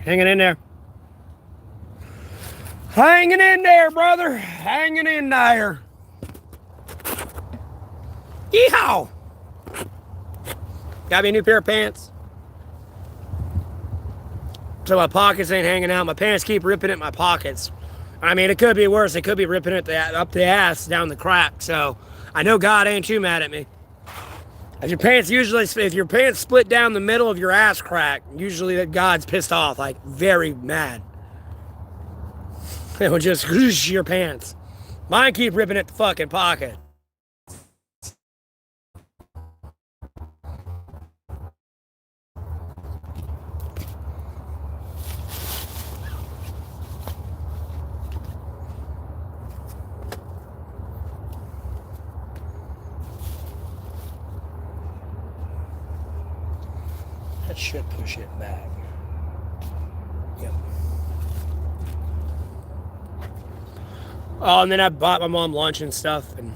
Hanging in there. Hanging in there, brother. Hanging in there. Yeehaw! Got me a new pair of pants. So my pockets ain't hanging out. My pants keep ripping at my pockets. I mean, it could be worse. It could be ripping it up the ass down the crack. So I know God ain't too mad at me. If your pants split down the middle of your ass crack, usually God's pissed off, like very mad. It will just whoosh your pants. Mine keep ripping at the fucking pocket. That should push it back. Yep. Oh, and then I bought my mom lunch and stuff, and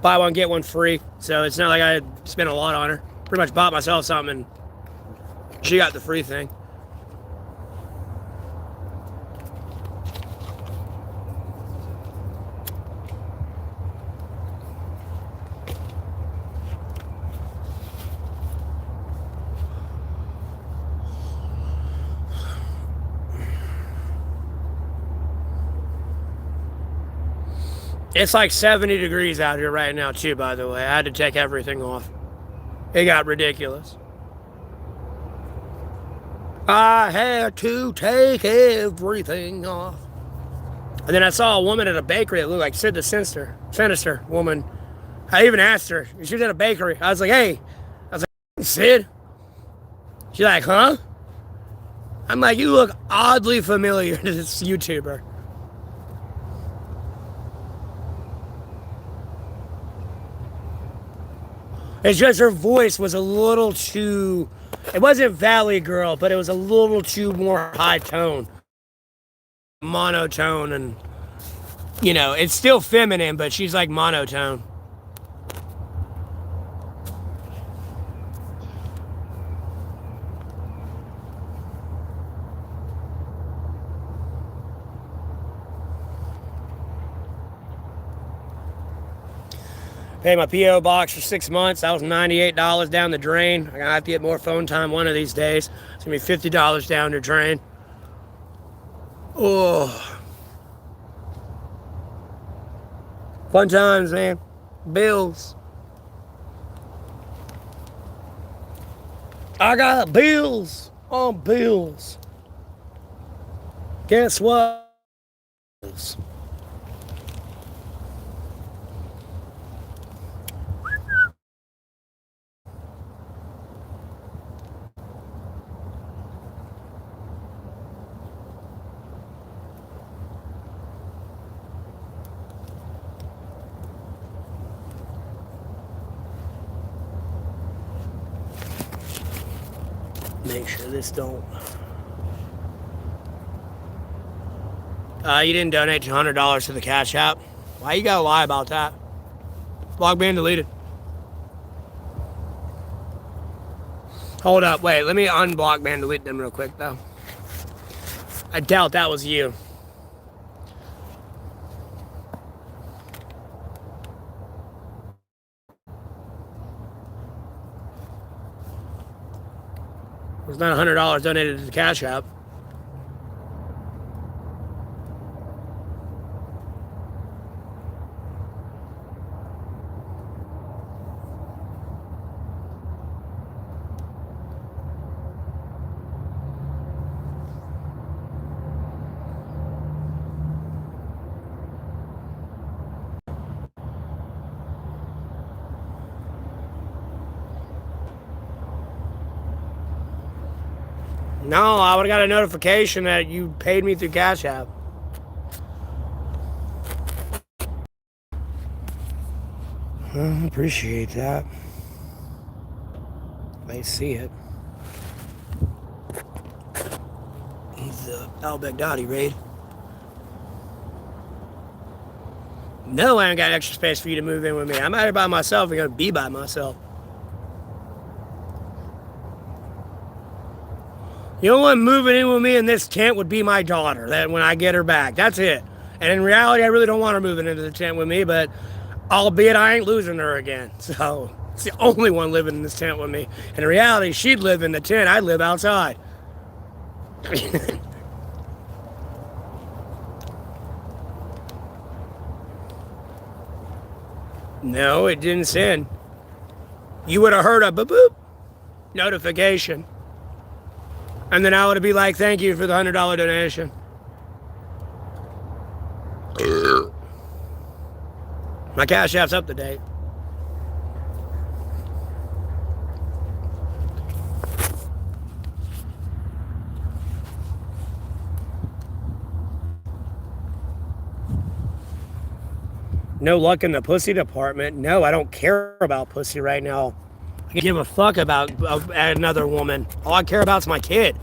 buy one, get one free. So it's not like I spent a lot on her. Pretty much bought myself something, and she got the free thing. It's like 70 degrees out here right now, too, by the way. I had to take everything off. It got ridiculous. I had to take everything off. And then I saw a woman at a bakery that looked like Sid the Sinister woman. I even asked her. She was at a bakery. I was like, hey. I was like, Sid? She's like, huh? I'm like, you look oddly familiar to this YouTuber. It's just her voice was a little too, it wasn't Valley Girl, but it was a little too more high tone. Monotone, and, you know, it's still feminine, but she's like monotone. Paid my P.O. box for 6 months. That was $98 down the drain. I'm going to have to get more phone time one of these days. It's going to be $50 down the drain. Oh. Fun times, man. Bills. I got bills on bills. Guess what? Make sure this don't. You didn't donate $200 to the Cash App. Why you gotta lie about that? Blog being deleted. Hold up, wait. Let me unblock and delete them real quick, though. I doubt that was you. It was not $100 donated to the Cash App. No, I would have got a notification that you paid me through Cash App. I appreciate that. They see it. He's the al-Baghdadi raid. No, I ain't got extra space for you to move in with me. I'm out here by myself. I'm going to be by myself. The only one moving in with me in this tent would be my daughter. That when I get her back, that's it. And in reality, I really don't want her moving into the tent with me, but albeit I ain't losing her again. So it's the only one living in this tent with me. And in reality, she'd live in the tent. I'd live outside. No, it didn't send. You would have heard a boop boop notification. And then I would be like, thank you for the $100 donation. My Cash App's up to date. No luck in the pussy department. No, I don't care about pussy right now. I can give a fuck about another woman. All I care about is my kid.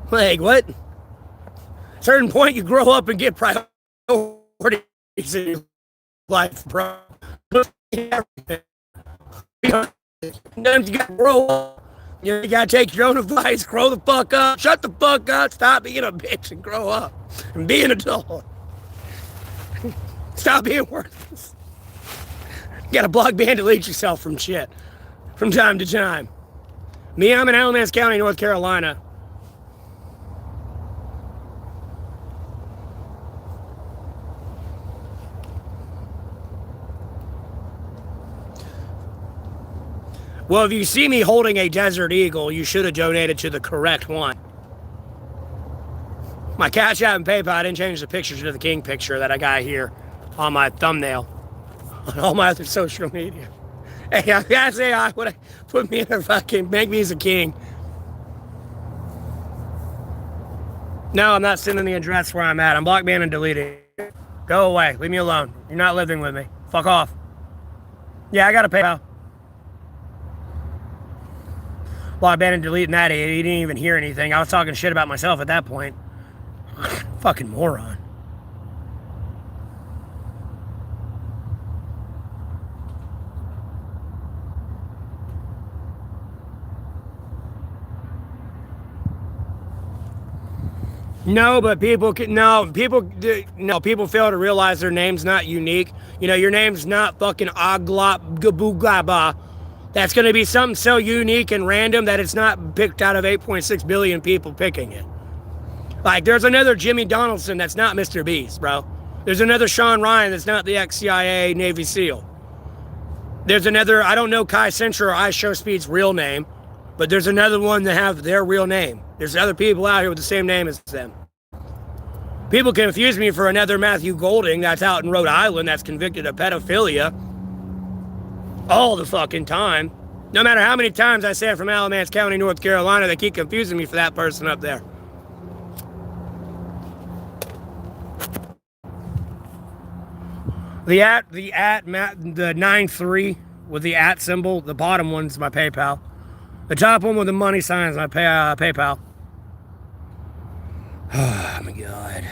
Like, what? At a certain point, you grow up and get priorities in your life, bro. Sometimes you gotta grow up. You gotta take your own advice. Grow the fuck up. Shut the fuck up. Stop being a bitch and grow up. And be an adult. Stop being worthless. You gotta block, ban, delete yourself from shit from time to time. Me, I'm in Alamance County, North Carolina. Well, if you see me holding a Desert Eagle, you should have donated to the correct one. My Cash App and PayPal, I didn't change the picture to the king picture that I got here on my thumbnail on all my other social media. Hey, I gotta say, I would put me in a fucking, make me as a king. No, I'm not sending the address where I'm at. I'm block, ban, and deleting. Go away. Leave me alone. You're not living with me. Fuck off. Yeah, I got a PayPal. Block, ban, and deleting that. He didn't even hear anything. I was talking shit about myself at that point. Fucking moron. No, but people people fail to realize their name's not unique. You know, your name's not fucking Aglop Gabugaba. That's going to be something so unique and random that it's not picked out of 8.6 billion people picking it. Like, there's another Jimmy Donaldson that's not Mr. Beast, bro. There's another Sean Ryan that's not the ex-CIA Navy SEAL. There's another, I don't know Kai Central or iShowSpeed's real name, but there's another one that have their real name. There's other people out here with the same name as them. People confuse me for another Matthew Golding that's out in Rhode Island that's convicted of pedophilia all the fucking time. No matter how many times I say I'm from Alamance County, North Carolina, they keep confusing me for that person up there. The 9-3 with the @ symbol, the bottom one's my PayPal. The top one with the money sign is my PayPal. Oh my God.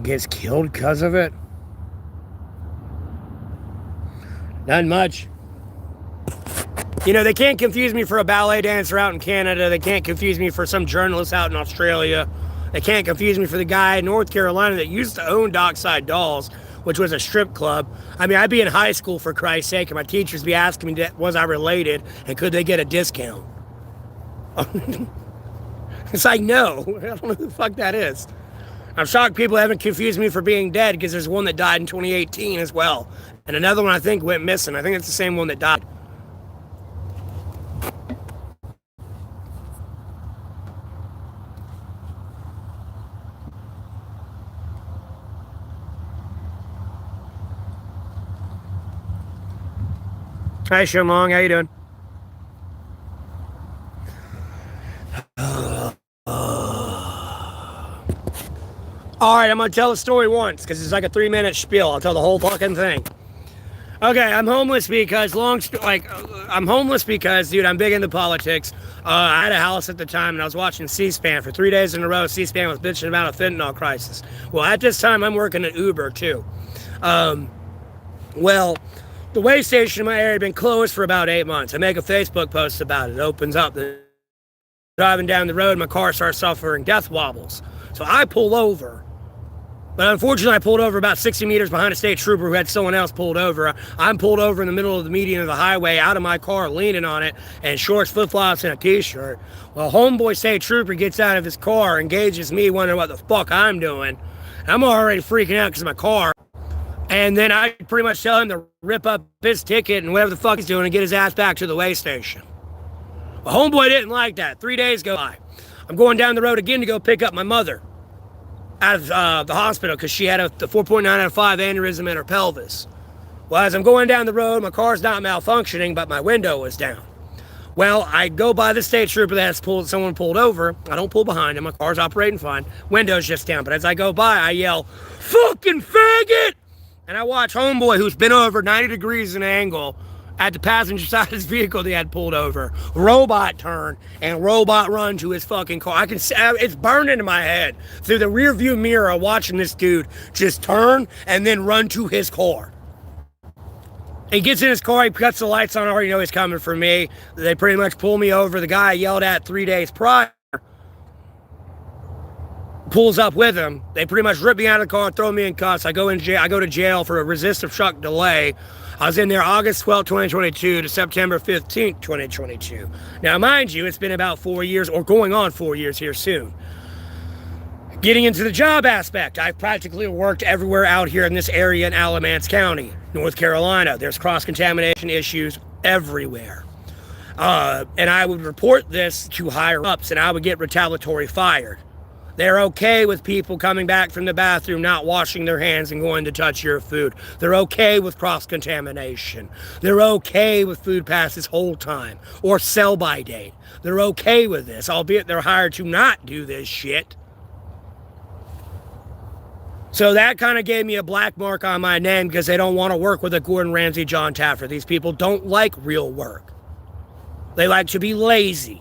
Gets killed because of it? Not much. You know, they can't confuse me for a ballet dancer out in Canada. They can't confuse me for some journalist out in Australia. They can't confuse me for the guy in North Carolina that used to own Dockside Dolls, which was a strip club. I mean, I'd be in high school, for Christ's sake, and my teachers be asking me, was I related, and could they get a discount? It's like, no. I don't know who the fuck that is. I'm shocked people haven't confused me for being dead, because there's one that died in 2018 as well. And another one I think went missing. I think it's the same one that died. Hi, Shenlong. How you doing? All right, I'm going to tell the story once because it's like a 3-minute spiel. I'll tell the whole fucking thing. Okay, I'm homeless because I'm homeless because, dude, I'm big into politics. I had a house at the time, and I was watching C-SPAN for 3 days in a row. C-SPAN was bitching about a fentanyl crisis. Well, at this time, I'm working at Uber too. Well, the way station in my area had been closed for about 8 months. I make a Facebook post about it. It opens up. Driving down the road, my car starts suffering death wobbles. So I pull over. But unfortunately, I pulled over about 60 meters behind a state trooper who had someone else pulled over. I'm pulled over in the middle of the median of the highway, out of my car, leaning on it, and shorts, flip-flops, and a t-shirt. Well, homeboy state trooper gets out of his car, engages me, wondering what the fuck I'm doing. I'm already freaking out because of my car. And then I pretty much tell him to rip up his ticket and whatever the fuck he's doing and get his ass back to the way station. Well, homeboy didn't like that. 3 days go by. I'm going down the road again to go pick up my mother out of the hospital because she had a 4.9 out of 5 aneurysm in her pelvis. Well, as I'm going down the road, my car's not malfunctioning, but my window was down. Well, I go by the state trooper that's someone pulled over. I don't pull behind him. My car's operating fine. Window's just down. But as I go by, I yell, "Fucking faggot!" And I watch homeboy, who's been over 90 degrees in an angle, at the passenger side of his vehicle they had pulled over, robot turn and robot run to his fucking car. I can see it's burned into my head through the rear view mirror watching this dude just turn and then run to his car. He gets in his car, he cuts the lights on, I already know he's coming for me. They pretty much pull me over. The guy I yelled at 3 days prior pulls up with him. They pretty much rip me out of the car and throw me in cuffs. I go to jail for a resistive shock delay. I was in there August 12, 2022 to September 15, 2022. Now, mind you, it's been about 4 years, or going on 4 years here soon. Getting into the job aspect, I've practically worked everywhere out here in this area in Alamance County, North Carolina. There's cross-contamination issues everywhere. And I would report this to higher-ups, and I would get retaliatory fired. They're okay with people coming back from the bathroom, not washing their hands and going to touch your food. They're okay with cross-contamination. They're okay with food passes whole time or sell-by date. They're okay with this, albeit they're hired to not do this shit. So that kind of gave me a black mark on my name because they don't want to work with a Gordon Ramsay, John Taffer. These people don't like real work. They like to be lazy.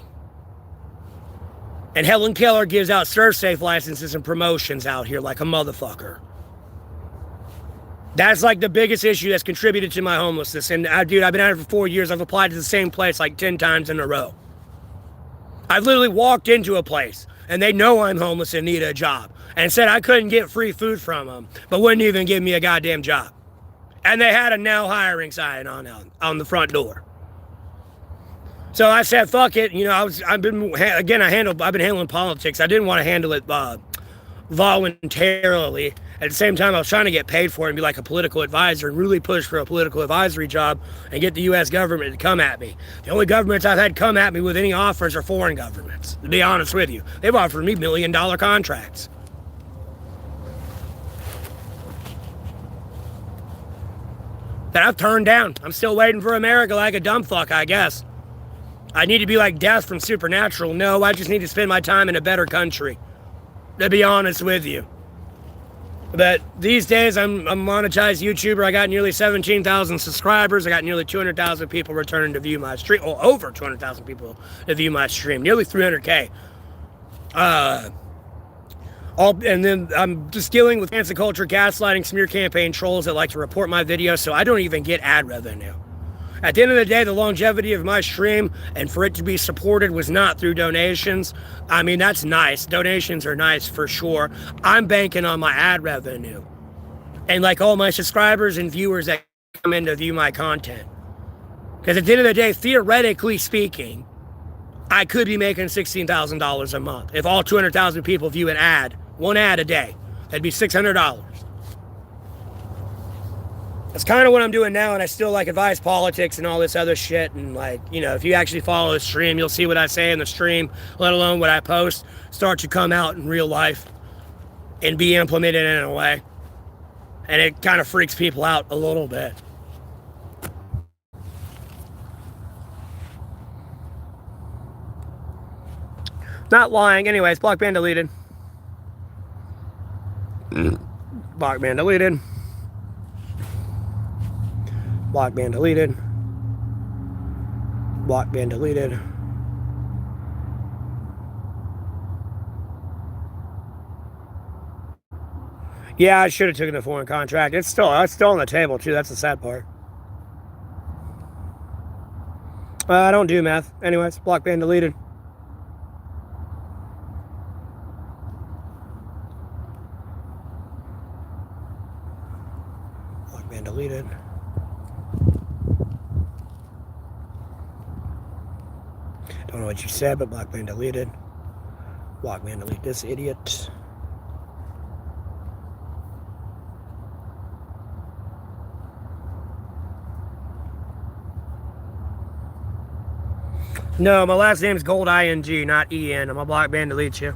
And Helen Keller gives out ServSafe licenses and promotions out here like a motherfucker. That's like the biggest issue that's contributed to my homelessness. And dude, I've been out here for 4 years. I've applied to the same place like 10 times in a row. I've literally walked into a place and they know I'm homeless and need a job. And said I couldn't get free food from them, but wouldn't even give me a goddamn job. And they had a now hiring sign on the front door. So I said, fuck it. You know, I've been handling politics. I didn't want to handle it voluntarily. At the same time, I was trying to get paid for it and be like a political advisor and really push for a political advisory job and get the U.S. government to come at me. The only governments I've had come at me with any offers are foreign governments, to be honest with you. They've offered me $1 million contracts. That I've turned down. I'm still waiting for America like a dumb fuck, I guess. I need to be like Death from Supernatural. No, I just need to spend my time in a better country, to be honest with you. But these days, I'm a monetized YouTuber. I got nearly 17,000 subscribers. I got nearly 200,000 people returning to view my stream. Or over 200,000 people to view my stream. Nearly 300K. And then I'm just dealing with cancel culture, gaslighting, smear campaign trolls that like to report my videos, so I don't even get ad revenue. At the end of the day, the longevity of my stream and for it to be supported was not through donations. I mean, that's nice. Donations are nice for sure. I'm banking on my ad revenue. And like all my subscribers and viewers that come in to view my content. Because at the end of the day, theoretically speaking, I could be making $16,000 a month. If all 200,000 people view an ad, one ad a day, that'd be $600. That's kind of what I'm doing now, and I still like advise politics and all this other shit. And like, you know, if you actually follow the stream, you'll see what I say in the stream, let alone what I post, start to come out in real life and be implemented in a way. And it kind of freaks people out a little bit. Not lying. Anyways, block ban deleted. Block ban deleted. Block ban deleted. Block ban deleted. Yeah, I should have taken the foreign contract. It's still on the table too. That's the sad part. I don't do meth. Anyways, block ban deleted. Block ban deleted. Don't know what you said, but block ban deleted. Block ban delete this idiot. No, my last name's Gold ING, not EN. I'm a block ban delete you.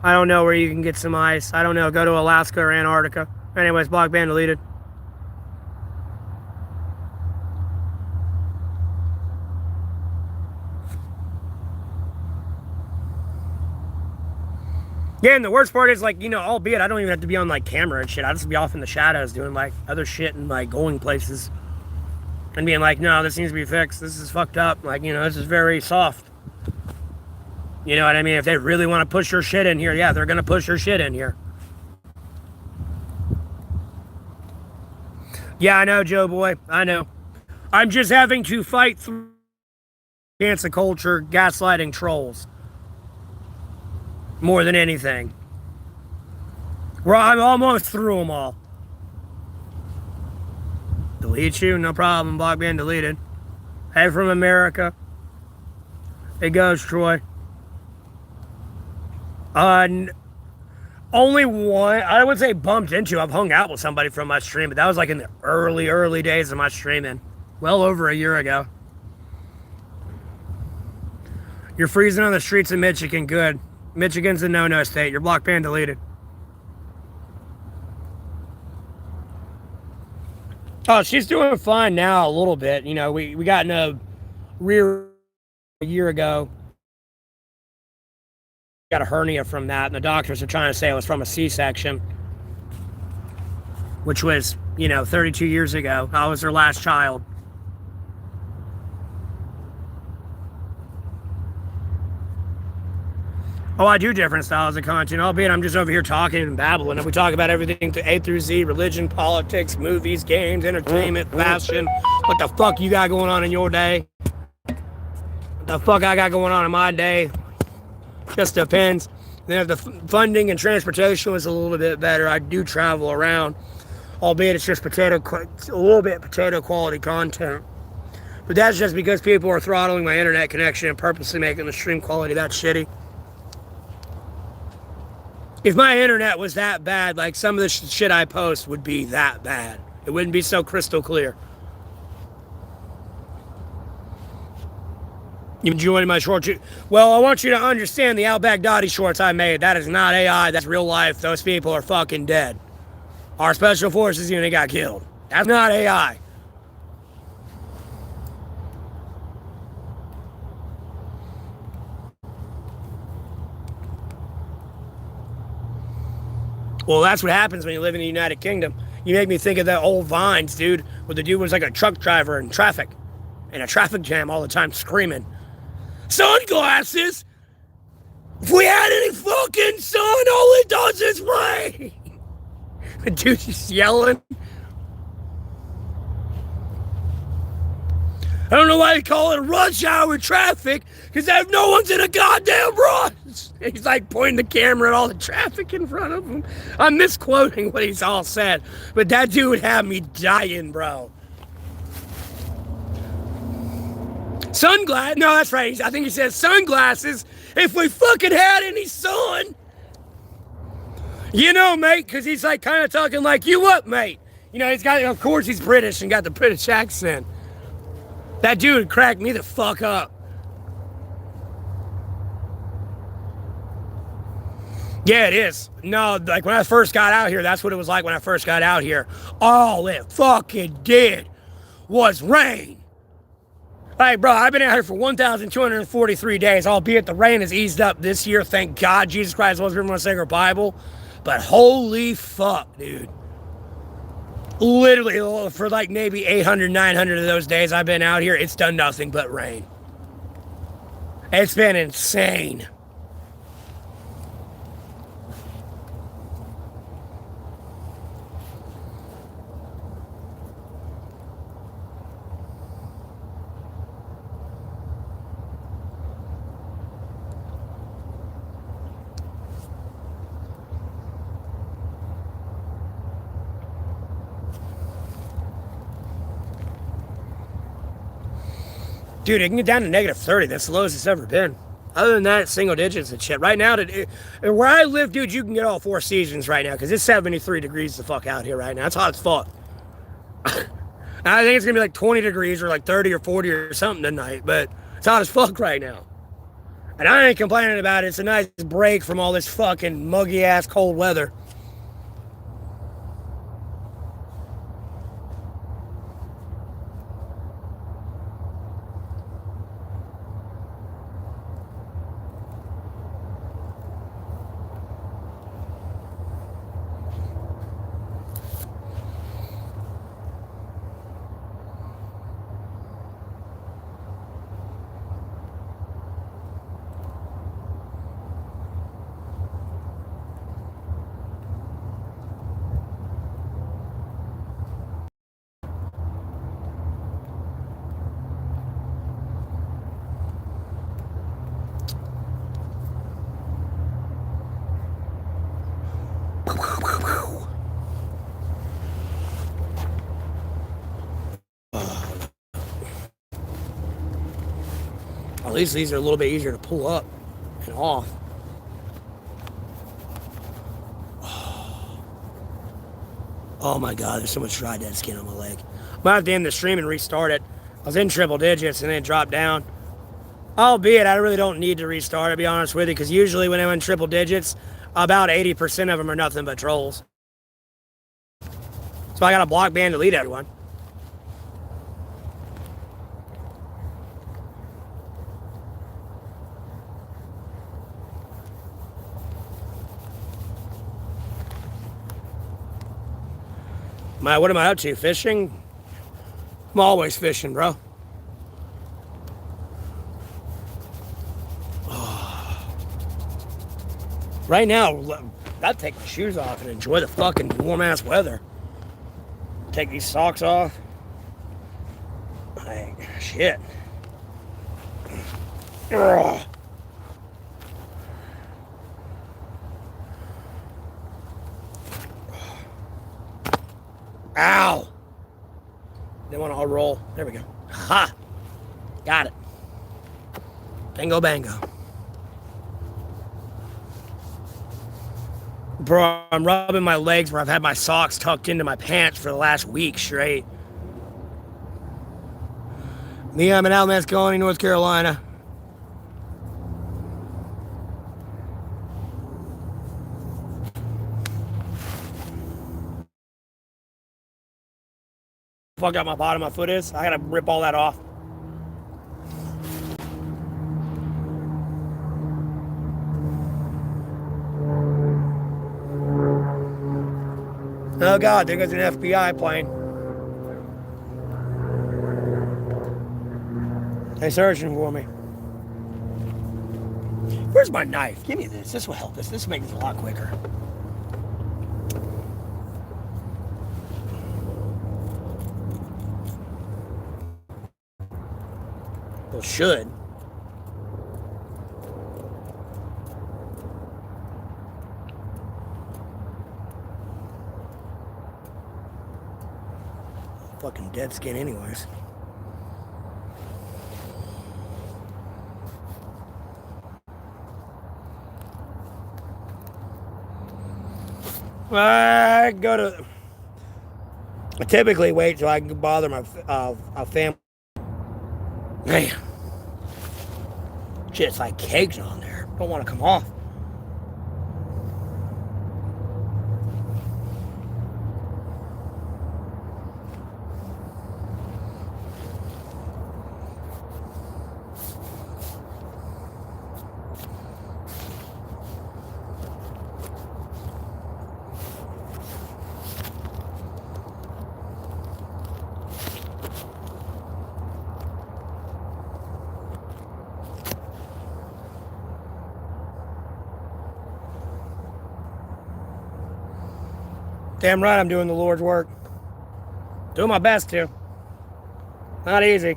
I don't know where you can get some ice. I don't know. Go to Alaska or Antarctica. Anyways, block ban deleted. Yeah, and the worst part is, like, you know, albeit I don't even have to be on, like, camera and shit. I just be off in the shadows doing, like, other shit and, like, going places. And being like, no, this needs to be fixed. This is fucked up. Like, you know, this is very soft. You know what I mean? If they really want to push your shit in here, yeah, they're going to push your shit in here. Yeah, I know, Joe boy. I know. I'm just having to fight through cancel culture, gaslighting trolls. More than anything. Well, I'm almost through them all. Delete you? No problem. Block ban deleted. Hey, from America. It goes, Troy. Only one, I would say bumped into. I've hung out with somebody from my stream, but that was like in the early days of my streaming. Well over a year ago. You're freezing on the streets of Michigan. Good. Michigan's a no-no state. Your block ban deleted. Oh, she's doing fine now a little bit. You know, we got in a rear a year ago. Got a hernia from that, and the doctors are trying to say it was from a C-section, which was, you know, 32 years ago. I was her last child. Oh, I do different styles of content, albeit I'm just over here talking and babbling. And we talk about everything to A through Z, religion, politics, movies, games, entertainment, fashion. What the fuck you got going on in your day? What the fuck I got going on in my day? Just depends. Then if the funding and transportation was a little bit better, I do travel around. Albeit it's just a little bit potato quality content. But that's just because people are throttling my internet connection and purposely making the stream quality that shitty. If my internet was that bad, like some of the shit I post would be that bad. It wouldn't be so crystal clear. You enjoying my shorts? Well, I want you to understand the Al Baghdadi shorts I made. That is not AI. That's real life. Those people are fucking dead. Our special forces unit got killed. That's not AI. Well, that's what happens when you live in the United Kingdom. You make me think of that old Vines, dude, where the dude was like a truck driver in traffic, in a traffic jam all the time, screaming, "Sunglasses! If we had any fucking sun, all it does is rain!" The dude's just yelling. I don't know why they call it rush hour traffic, because no one's in a goddamn rush. He's like pointing the camera at all the traffic in front of him. I'm misquoting what he's all said, but that dude had me dying, bro. Sunglasses? No, that's right. I think he said sunglasses if we fucking had any sun. You know, mate, because he's like kind of talking like, you what, mate? You know, he's got, of course he's British and got the British accent. That dude cracked me the fuck up. Yeah, it is. No, like when I first got out here, that's what it was like when I first got out here. All it fucking did was rain. Like, bro, I've been out here for 1,243 days, albeit the rain has eased up this year. Thank God Jesus Christ was everyone saying our Bible. But holy fuck, dude. Literally, for like maybe 800, 900 of those days I've been out here, it's done nothing but rain. It's been insane. Dude, it can get down to negative 30. That's the lowest it's ever been. Other than that, it's single digits and shit. Right now, where I live, dude, you can get all 4 seasons right now because it's 73 degrees the fuck out here right now. It's hot as fuck. I think it's going to be like 20 degrees or like 30 or 40 or something tonight, but it's hot as fuck right now. And I ain't complaining about it. It's a nice break from all this fucking muggy ass cold weather. At least these are a little bit easier to pull up and off. Oh my god, there's so much dry dead skin on my leg. I'm gonna have to end the stream and restart it. I was in triple digits and then it dropped down. Albeit, I really don't need to restart, to be honest with you, because usually when I'm in triple digits, about 80% of them are nothing but trolls. So I got a block ban to delete everyone. What am I up to? Fishing? I'm always fishing, bro. Right now, I'd take my shoes off and enjoy the fucking warm-ass weather. Take these socks off. Like, shit. Ugh. Ow! They want to all roll. There we go. Ha! Got it. Bingo bango. Bro, I'm rubbing my legs where I've had my socks tucked into my pants for the last week straight. Me, I'm in Alamance Colony, North Carolina. Fuck out my bottom of my foot is. I gotta rip all that off. Oh god, there goes an FBI plane. They're searching for me. Where's my knife? Give me this. This will help us. This will make this a lot quicker. Well, should. Fucking dead skin anyways. I typically wait till I can bother my family. Man. Shit, it's like cakes on there. Don't want to come off. Damn right I'm doing the Lord's work. Doing my best to. Not easy.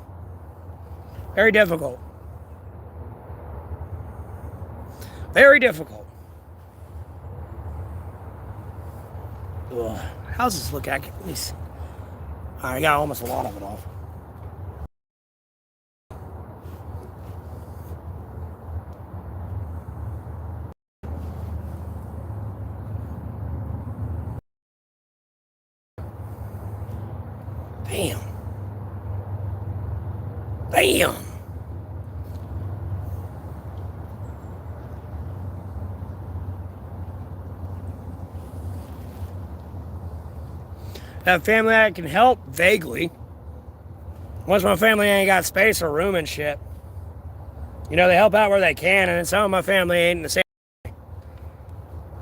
Very difficult. Very difficult. Ugh. How's this look at? Alright, I got almost a lot of it off. Damn. Damn. Have family I can help? Vaguely. Once my family ain't got space or room and shit. You know, they help out where they can, and some of my family ain't in the same.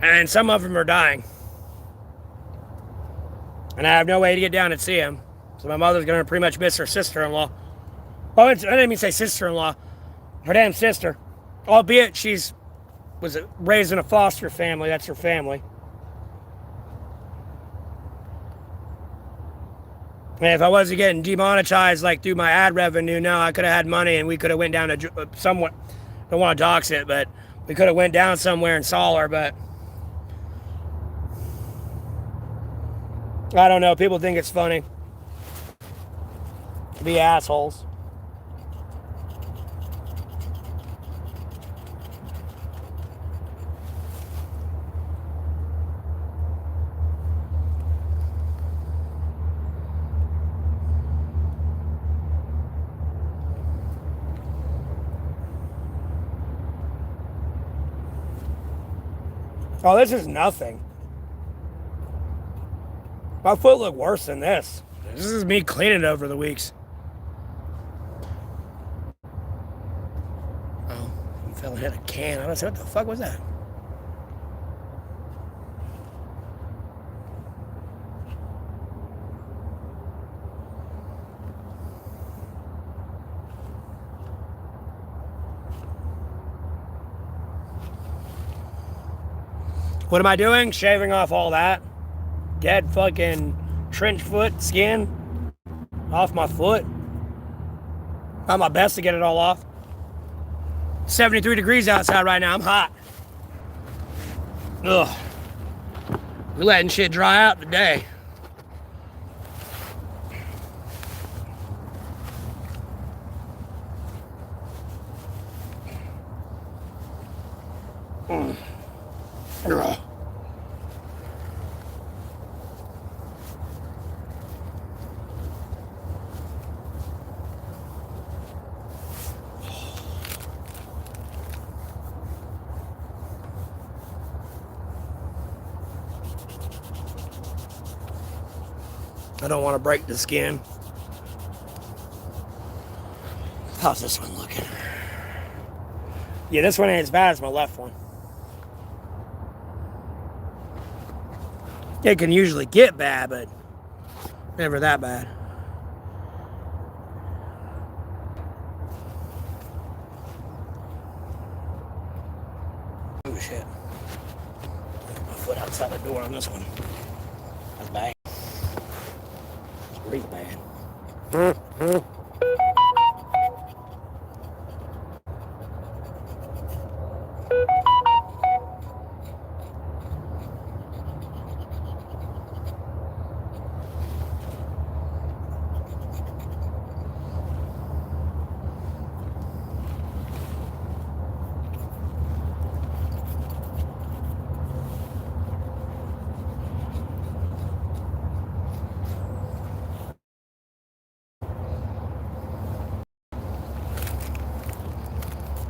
And some of them are dying. And I have no way to get down and see them. So my mother's going to pretty much miss her sister-in-law. Oh, I didn't mean to say sister-in-law. Her damn sister. Albeit was raised in a foster family. That's her family. And if I wasn't getting demonetized like through my ad revenue, now I could have had money and we could have went down to somewhat. Don't want to dox it, but we could have went down somewhere and saw her. But I don't know. People think it's funny to be assholes. Oh, this is nothing. My foot looked worse than this. This is me cleaning it over the weeks. Oh, he fell and hit a can. I don't know what the fuck was that. What am I doing? Shaving off all that dead fucking trench foot skin off my foot. Trying my best to get it all off. 73 degrees outside right now. I'm hot. Ugh. We're letting shit dry out today. Ugh. I don't want to break the skin. How's this one looking? Yeah, this one ain't as bad as my left one. It can usually get bad, but never that bad. Oh shit. My foot outside the door on this one. That's bad. It's pretty bad.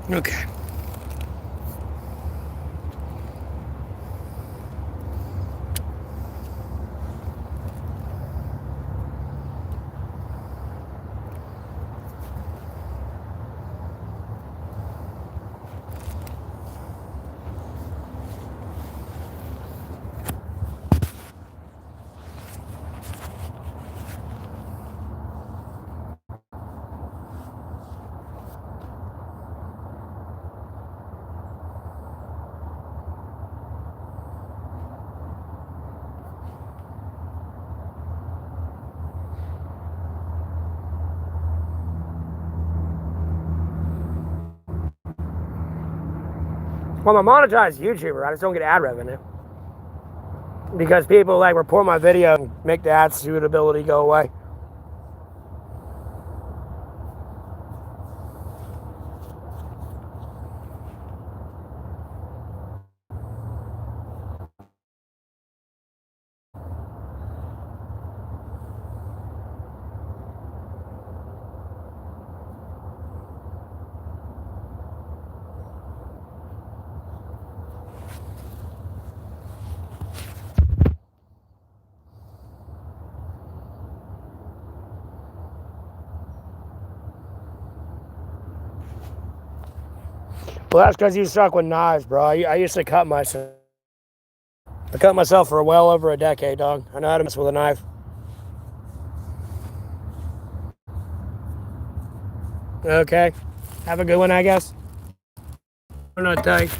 Okay. Well, I'm a monetized YouTuber. I just don't get ad revenue. Because people like report my video and make the ad suitability go away. Well, that's because you suck with knives, bro. I used to cut myself. I cut myself for well over a decade, dog. I know how to mess with a knife. Okay. Have a good one, I guess. I'm not tight.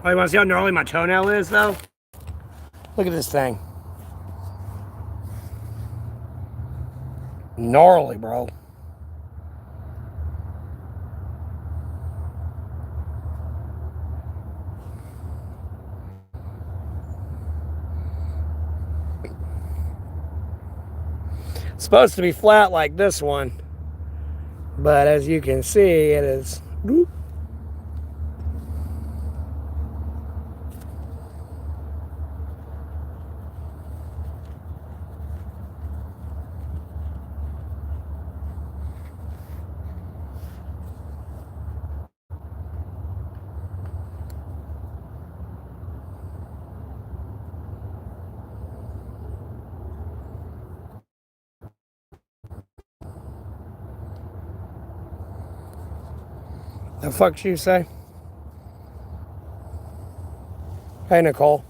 Oh, you want to see how gnarly my toenail is, though? Look at this thing. Gnarly, bro. It's supposed to be flat like this one, but as you can see, it is. Whoop. The fuck you say? Hey, Nicole.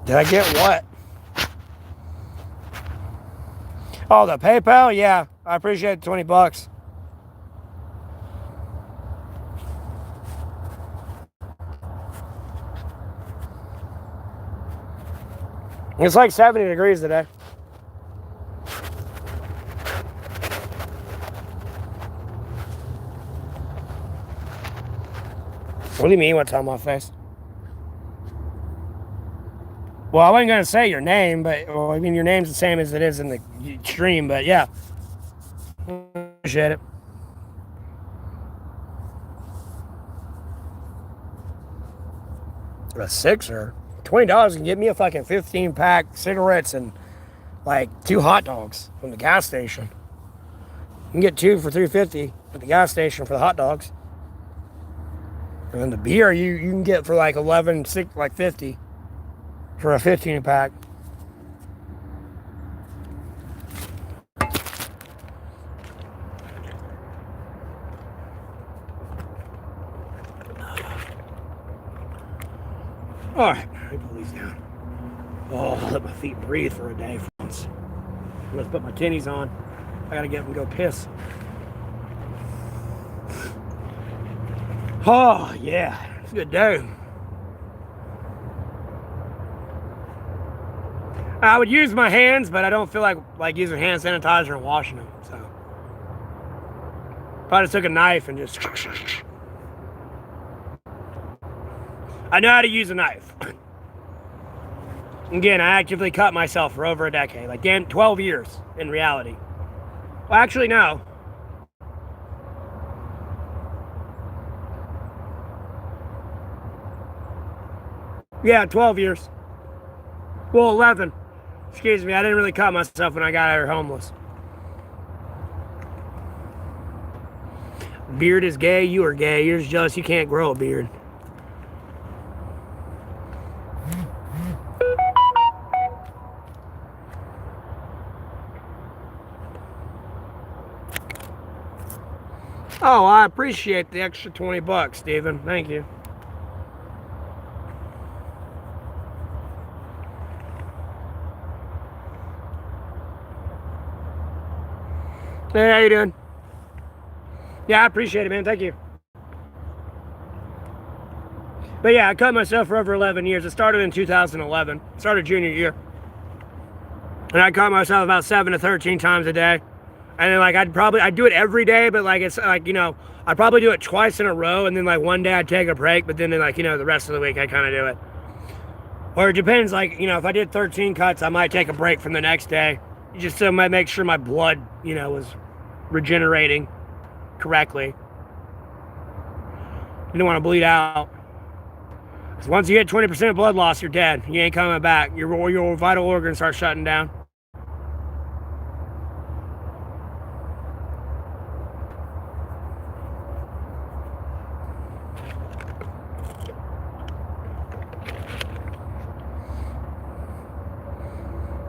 Did I get what? Oh, the PayPal? Yeah, I appreciate the $20. It's like 70 degrees today. What do you mean, what's on my face? Well, I wasn't going to say your name, but, well, I mean, your name's the same as it is in the stream, but yeah. Appreciate it. A sixer? $20 can get me a fucking 15-pack cigarettes and like 2 hot dogs from the gas station. You can get 2 for $3.50 at the gas station for the hot dogs. And then the beer you can get for like 11, 6, like 50 for a 15-pack. All right, let me pull these down. Oh, I'll let my feet breathe for a day, friends. Let's put my tinnies on. I gotta get up and go piss. Oh, yeah, it's a good day. I would use my hands, but I don't feel like using hand sanitizer and washing them, so. Probably just took a knife and just. I know how to use a knife. Again, I actively cut myself for over a decade, like 12 years in reality. Well, actually, no. Yeah, 12 years. Well, 11. Excuse me, I didn't really cut myself when I got out here homeless. Beard is gay, you are gay. You're just jealous you can't grow a beard. Oh, I appreciate the extra $20, Steven. Thank you. Hey, how you doing? Yeah, I appreciate it, man. Thank you. But yeah, I cut myself for over 11 years. It started in 2011. Started junior year. And I cut myself about 7 to 13 times a day. And then like I'd do it every day, but like it's like, you know, I'd probably do it twice in a row, and then like one day I'd take a break, but then like, you know, the rest of the week I kind of do it. Or it depends, like, you know, if I did 13 cuts, I might take a break from the next day. Just so I might make sure my blood, you know, was regenerating correctly. You don't want to bleed out. Because once you hit 20% blood loss, you're dead. You ain't coming back. Your vital organs start shutting down.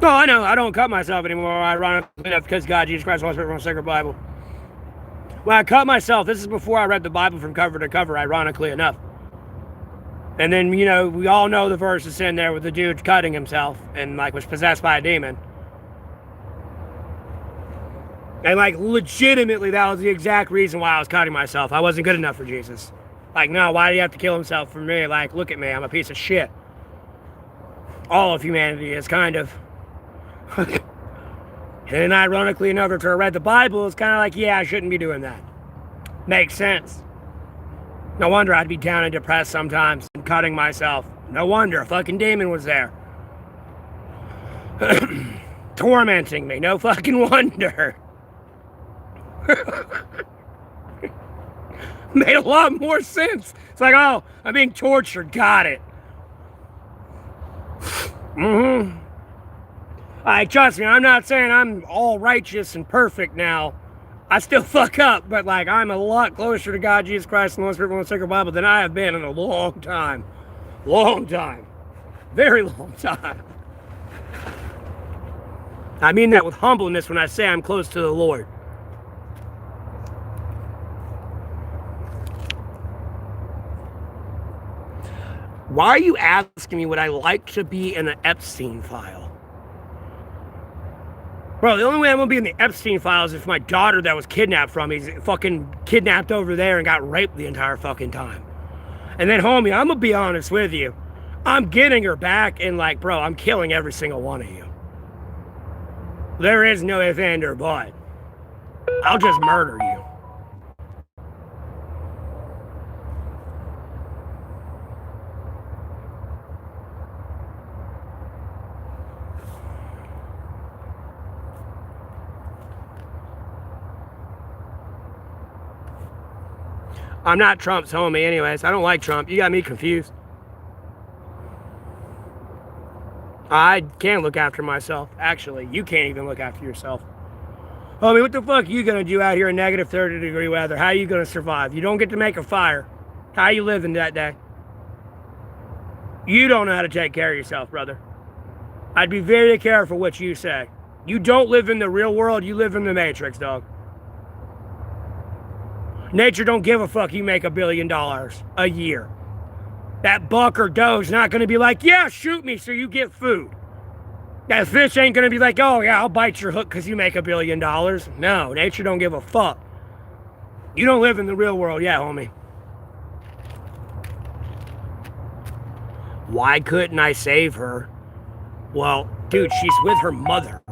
No, I know. I don't cut myself anymore, ironically enough, because God, Jesus Christ, Holy Spirit, from the Sacred Bible. When I cut myself, this is before I read the Bible from cover to cover, ironically enough. And then, you know, we all know the verses in there with the dude cutting himself and, like, was possessed by a demon. And, like, legitimately, that was the exact reason why I was cutting myself. I wasn't good enough for Jesus. Like, no, why do you have to kill himself for me? Like, look at me, I'm a piece of shit. All of humanity is kind of. And ironically enough, after I read the Bible, it's kind of like, yeah, I shouldn't be doing that. Makes sense. No wonder I'd be down and depressed sometimes and cutting myself. No wonder a fucking demon was there. Tormenting me. No fucking wonder. Made a lot more sense. It's like, oh, I'm being tortured. Got it. Mm-hmm. Trust me, I'm not saying I'm all righteous and perfect now. I still fuck up, but like I'm a lot closer to God, Jesus Christ, and the Holy Spirit, and the Sacred Bible than I have been in a long time. Long time. Very long time. I mean that with humbleness when I say I'm close to the Lord. Why are you asking me would I like to be in an Epstein file? Bro, the only way I'm gonna be in the Epstein files is if my daughter that was kidnapped from me is fucking kidnapped over there and got raped the entire fucking time. And then, homie, I'm gonna be honest with you. I'm getting her back and like, bro, I'm killing every single one of you. There is no if, and, or but. I'll just murder you. I'm not Trump's homie anyways. I don't like Trump. You got me confused. I can look after myself. Actually, you can't even look after yourself. Homie, what the fuck are you gonna do out here in negative 30-degree weather? How are you gonna survive? You don't get to make a fire. How are you living that day? You don't know how to take care of yourself, brother. I'd be very careful what you say. You don't live in the real world. You live in the Matrix, dog. Nature don't give a fuck you make $1 billion a year. That buck or doe's not going to be like, yeah, shoot me so you get food. That fish ain't going to be like, oh yeah, I'll bite your hook because you make $1 billion. No, nature don't give a fuck. You don't live in the real world yet, homie. Why couldn't I save her? Well, dude, she's with her mother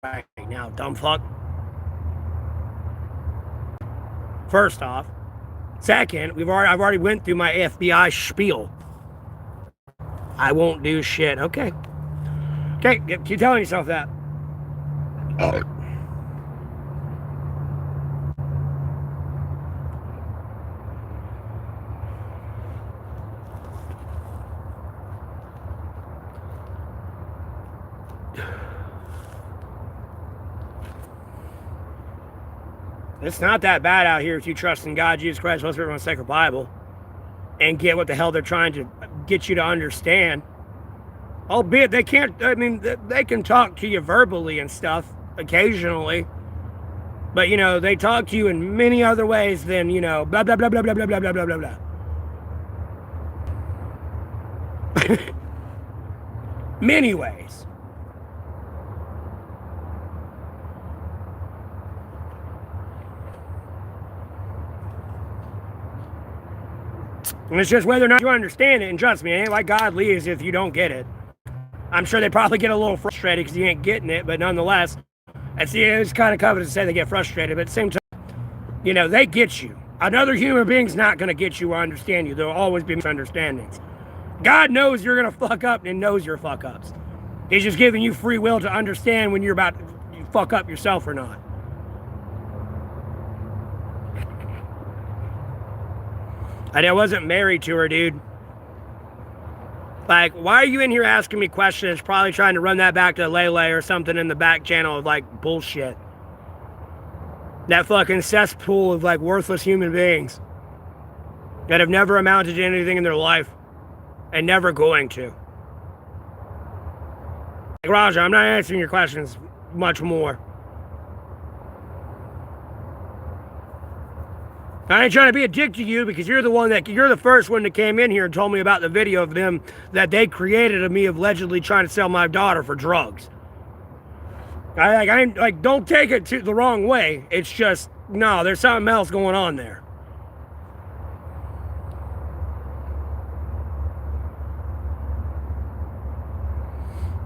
right now, dumb fuck. First off. Second, I've already went through my FBI spiel. I won't do shit. Okay. Okay, keep telling yourself that. It's not that bad out here if you trust in God, Jesus Christ, Holy Spirit, and the sacred Bible, and get what the hell they're trying to get you to understand. Albeit they can't, I mean, they can talk to you verbally and stuff occasionally, but, you know, they talk to you in many other ways than, you know, blah, blah, blah, blah, blah, blah, blah, blah, blah, blah. Many ways. And it's just whether or not you understand it. And trust me, it ain't like God leaves if you don't get it. I'm sure they probably get a little frustrated because you ain't getting it, but nonetheless, it's kind of covered to say they get frustrated, but at the same time, you know, they get you. Another human being's not going to get you or understand you. There'll always be misunderstandings. God knows you're going to fuck up and knows your fuck ups. He's just giving you free will to understand when you're about to fuck up yourself or not. And I wasn't married to her, dude. Like, why are you in here asking me questions, probably trying to run that back to Lele or something in the back channel of, like, bullshit? That fucking cesspool of, like, worthless human beings that have never amounted to anything in their life and never going to. Like, Raja, I'm not answering your questions much more. I ain't trying to be a dick to you because you're the first one that came in here and told me about the video of them that they created of me of allegedly trying to sell my daughter for drugs. I don't take it the wrong way. It's just, no, there's something else going on there.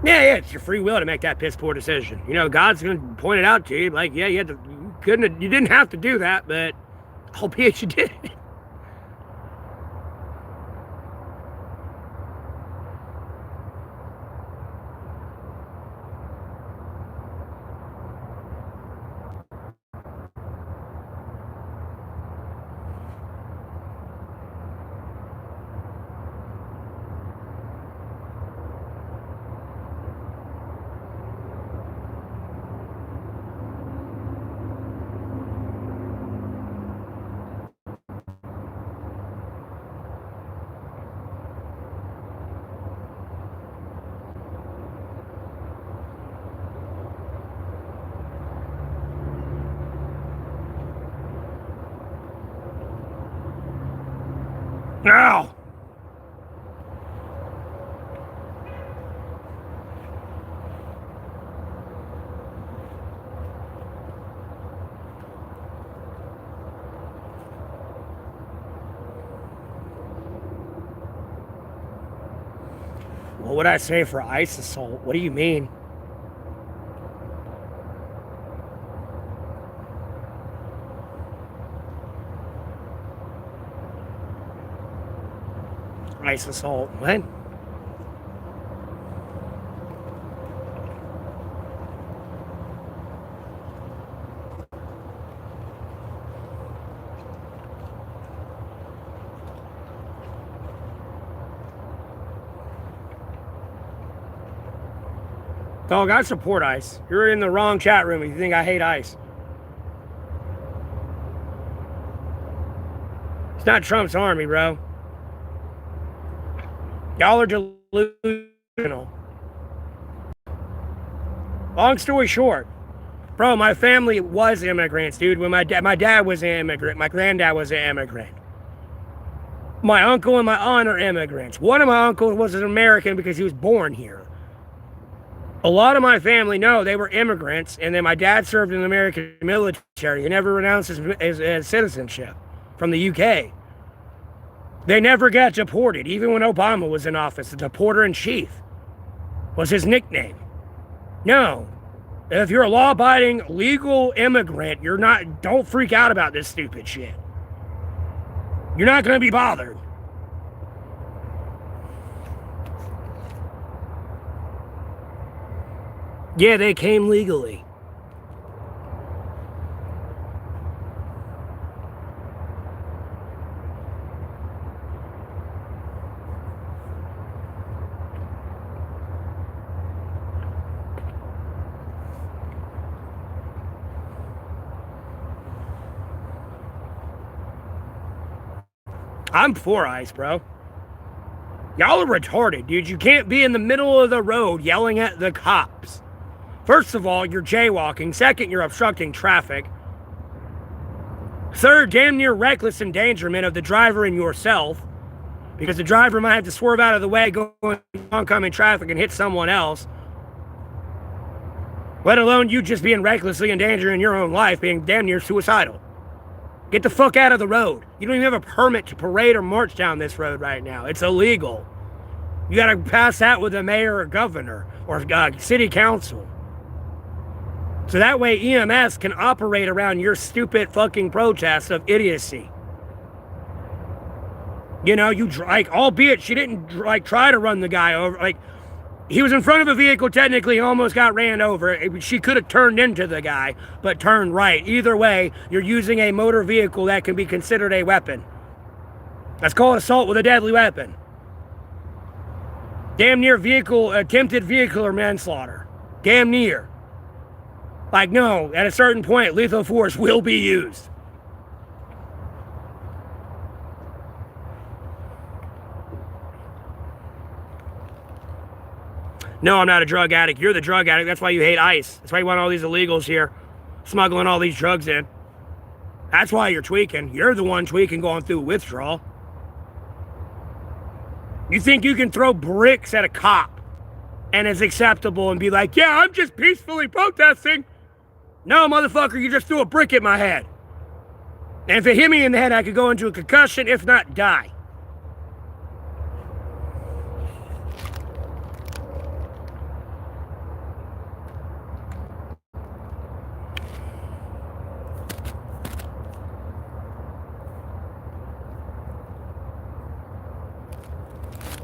Yeah, it's your free will to make that piss poor decision. You know, God's going to point it out to you. Like, yeah, you didn't have to do that, but albeit you did. Now. What would I say for ICE assault? What do you mean? ICE assault. What? Dog, I support ICE. You're in the wrong chat room if you think I hate ICE. It's not Trump's army, bro. Y'all are delusional. Long story short, bro, my family was immigrants, dude. When my dad was an immigrant, my granddad was an immigrant. My uncle and my aunt are immigrants. One of my uncles was an American because he was born here. A lot of my family, no, they were immigrants, and then my dad served in the American military. He never renounced his citizenship from the UK. They never got deported, even when Obama was in office. The deporter-in-chief was his nickname. No. If you're a law-abiding, legal immigrant, don't freak out about this stupid shit. You're not going to be bothered. Yeah, they came legally. I'm for ICE, bro. Y'all are retarded, dude. You can't be in the middle of the road yelling at the cops. First of all, you're jaywalking. Second, you're obstructing traffic. Third, damn near reckless endangerment of the driver and yourself, because the driver might have to swerve out of the way going oncoming traffic and hit someone else. Let alone you just being recklessly endangering your own life, being damn near suicidal. Get the fuck out of the road. You don't even have a permit to parade or march down this road right now. It's illegal. You gotta pass that with the mayor or governor or city council. So that way EMS can operate around your stupid fucking protests of idiocy. You know, albeit she didn't try to run the guy over. He was in front of a vehicle, technically almost got ran over. She could have turned into the guy, but turned right. Either way, you're using a motor vehicle that can be considered a weapon. That's called assault with a deadly weapon. Damn near attempted vehicular manslaughter. Damn near. No, at a certain point, lethal force will be used. No, I'm not a drug addict. You're the drug addict. That's why you hate ICE. That's why you want all these illegals here, smuggling all these drugs in. That's why you're tweaking. You're the one tweaking going through withdrawal. You think you can throw bricks at a cop and it's acceptable and be like, yeah, I'm just peacefully protesting. No, motherfucker, you just threw a brick at my head. And if it hit me in the head, I could go into a concussion, if not die.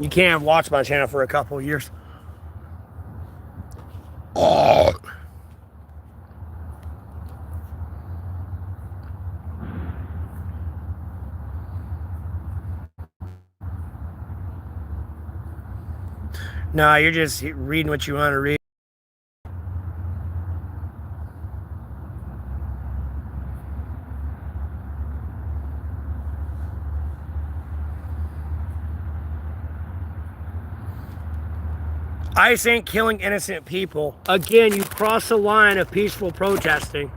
You can't have watched my channel for a couple of years. Oh. No, you're just reading what you want to read. ICE ain't killing innocent people. Again, you cross the line of peaceful protesting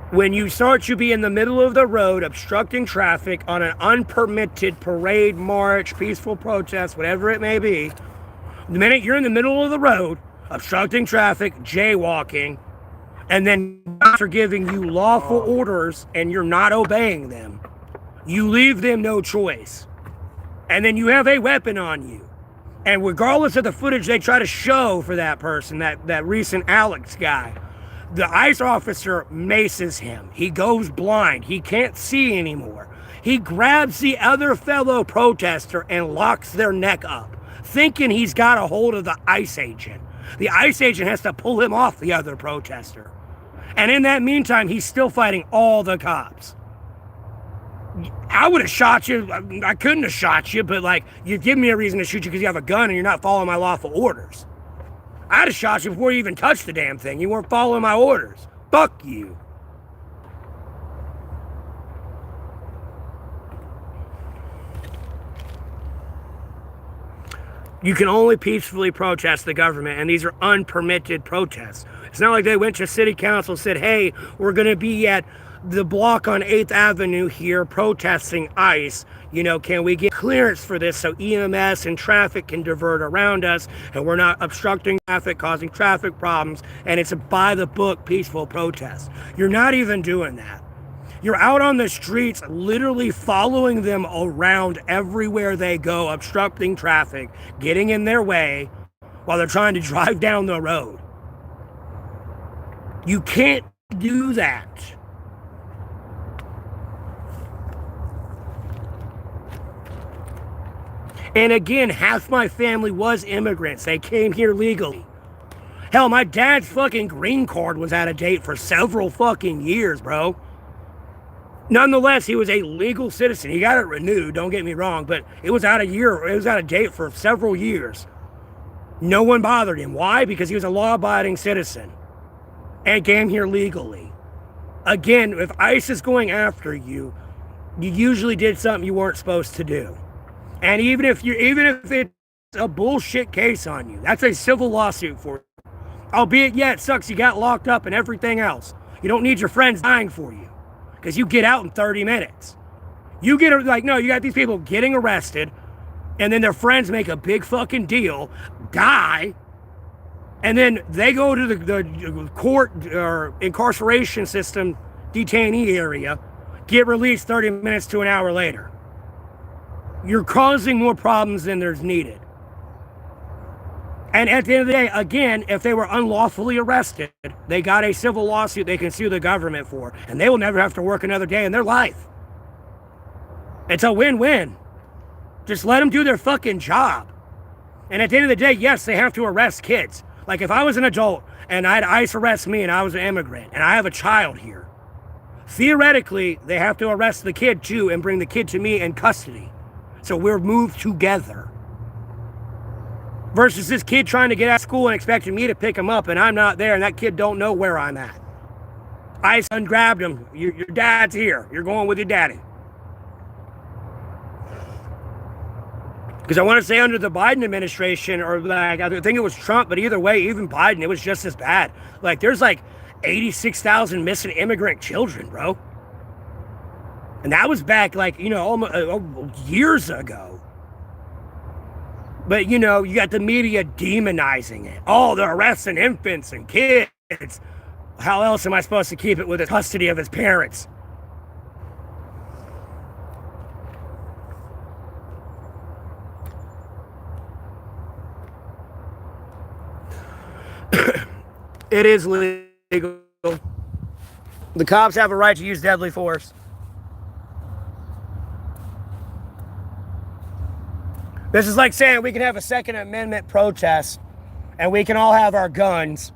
when you start to be in the middle of the road obstructing traffic on an unpermitted parade, march, peaceful protest, whatever it may be. The minute you're in the middle of the road obstructing traffic, jaywalking, and then cops are giving you lawful orders and you're not obeying them, you leave them no choice. And then you have a weapon on you. And regardless of the footage they try to show for that person, that recent Alex guy, the ICE officer maces him. He goes blind. He can't see anymore. He grabs the other fellow protester and locks their neck up, thinking he's got a hold of the ICE agent. The ICE agent has to pull him off the other protester. And in that meantime, he's still fighting all the cops. I would have shot you. I couldn't have shot you, but you give me a reason to shoot you because you have a gun and you're not following my lawful orders. I'd have shot you before you even touched the damn thing. You weren't following my orders. Fuck you. You can only peacefully protest the government, and these are unpermitted protests. It's not like they went to city council and said, hey, we're going to be at the block on 8th Avenue here protesting ICE. Can we get clearance for this so EMS and traffic can divert around us and we're not obstructing traffic, causing traffic problems, and it's a by-the-book peaceful protest. You're not even doing that. You're out on the streets literally following them around everywhere they go, obstructing traffic, getting in their way while they're trying to drive down the road. You can't do that. And again, half my family was immigrants. They came here legally. Hell, my dad's fucking green card was out of date for several fucking years, bro. Nonetheless, he was a legal citizen. He got it renewed, don't get me wrong, but it was out of date for several years. No one bothered him. Why? Because he was a law-abiding citizen and came here legally. Again, if ICE is going after you, you usually did something you weren't supposed to do. And even if it's a bullshit case on you, that's a civil lawsuit for you. Albeit, yeah, it sucks you got locked up and everything else. You don't need your friends dying for you because you get out in 30 minutes. You get, like, no, you got these people getting arrested and then their friends make a big fucking deal, die, and then they go to the court or incarceration system detainee area, get released 30 minutes to an hour later. You're causing more problems than there's needed. And at the end of the day, again, if they were unlawfully arrested, they got a civil lawsuit they can sue the government for, and they will never have to work another day in their life. It's a win-win. Just let them do their fucking job. And at the end of the day, yes, they have to arrest kids. Like if I was an adult and I had ICE arrest me and I was an immigrant and I have a child here, theoretically, they have to arrest the kid too and bring the kid to me in custody. So we're moved together. Versus this kid trying to get out of school and expecting me to pick him up and I'm not there and that kid don't know where I'm at. ICE ungrabbed him. Your dad's here. You're going with your daddy. Because I want to say under the Biden administration, or like I think it was Trump, but either way, even Biden, it was just as bad. Like there's like 86,000 missing immigrant children, bro. And that was back like, you know, almost years ago. But, you know, you got the media demonizing it. Oh, they're arresting infants and kids. How else am I supposed to keep it with the custody of his parents? It is legal. The cops have a right to use deadly force. This is like saying we can have a Second Amendment protest and we can all have our guns,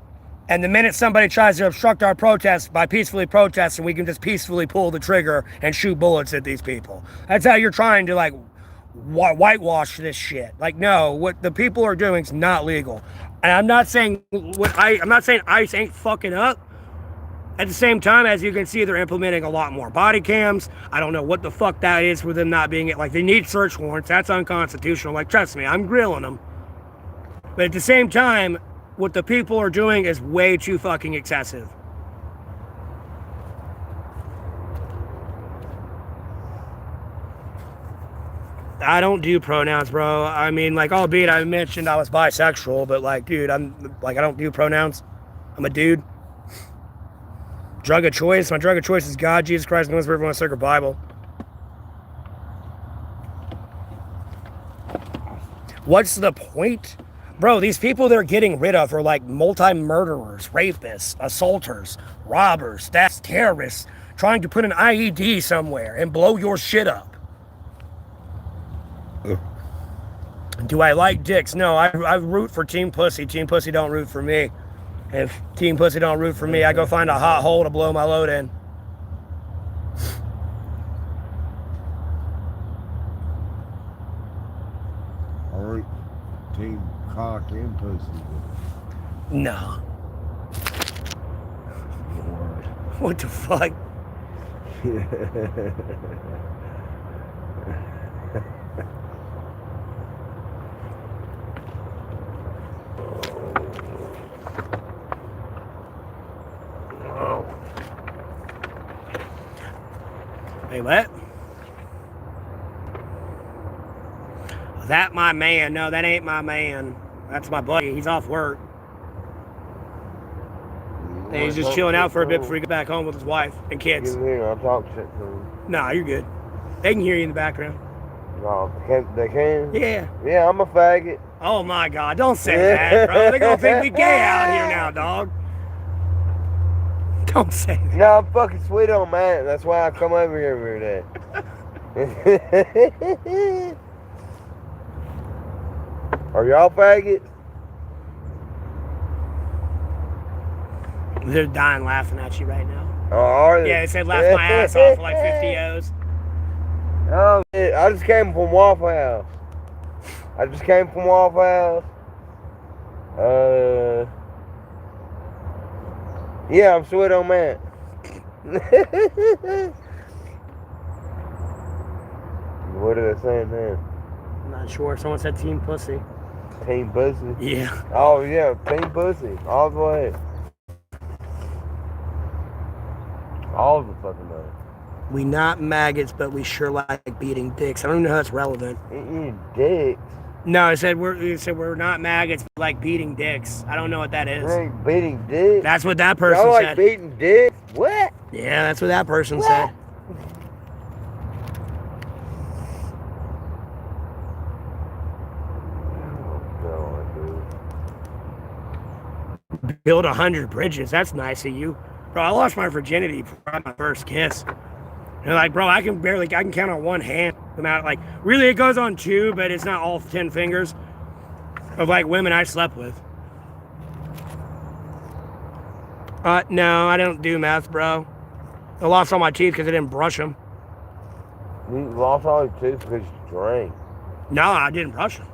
and the minute somebody tries to obstruct our protest by peacefully protesting, we can just peacefully pull the trigger and shoot bullets at these people. That's how you're trying to like whitewash this shit. Like, no, what the people are doing is not legal. And I'm not saying ICE ain't fucking up. At the same time, as you can see, they're implementing a lot more body cams. I don't know what the fuck that is for them not being it. Like, they need search warrants. That's unconstitutional. Like, trust me, I'm grilling them. But at the same time, what the people are doing is way too fucking excessive. I don't do pronouns, bro. I mean, like, albeit I mentioned I was bisexual, but like, dude, I don't do pronouns. I'm a dude. Drug of choice. My drug of choice is God, Jesus Christ, and the Holy Spirit, one sacred Bible. What's the point? Bro, these people they're getting rid of are like multi-murderers, rapists, assaulters, robbers, that's terrorists, trying to put an IED somewhere and blow your shit up. Do I like dicks? No, I root for Team Pussy. Team Pussy don't root for me. If Team Pussy don't root for me, I go find a hot hole to blow my load in. I root Team Cock and Pussy. No. What the fuck? Hey, what? That my man? No, that ain't my man. That's my buddy. He's off work. And he's just chilling out for a bit before he gets back home with his wife and kids. Get in here, I'll talk shit to them. Nah, you're good. They can hear you in the background. No, they can? Yeah. Yeah, I'm a faggot. Oh my God, don't say that, bro. They're gonna think we gay out here now, dog. Don't say that. No, I'm fucking sweet on man. That's why I come over here every day. Are y'all faggots? They're dying laughing at you right now. Oh, are they? Yeah, they said laugh my ass off for like 50 O's. Oh, shit. I just came from Waffle House. Yeah, I'm sweet on man. What are they saying then? I'm not sure. Someone said team pussy. Team pussy? Yeah. Oh, yeah, team pussy. All the way. All the fucking way. We not maggots, but we sure like beating dicks. I don't even know how that's relevant. Eating dicks? No, it said we're not maggots, but like beating dicks. I don't know what that is. You ain't beating dicks? That's what that person Y'all like said. beating dicks? What? Yeah, that's what that person said. Build 100 bridges. That's nice of you. Bro, I lost my virginity from my first kiss. And like, bro, I can count on one hand. Like, really, it goes on two, but it's not all 10 fingers of like women I slept with. No, I don't do meth, bro. I lost all my teeth because I didn't brush them. You lost all your teeth because you drank. No, I didn't brush them.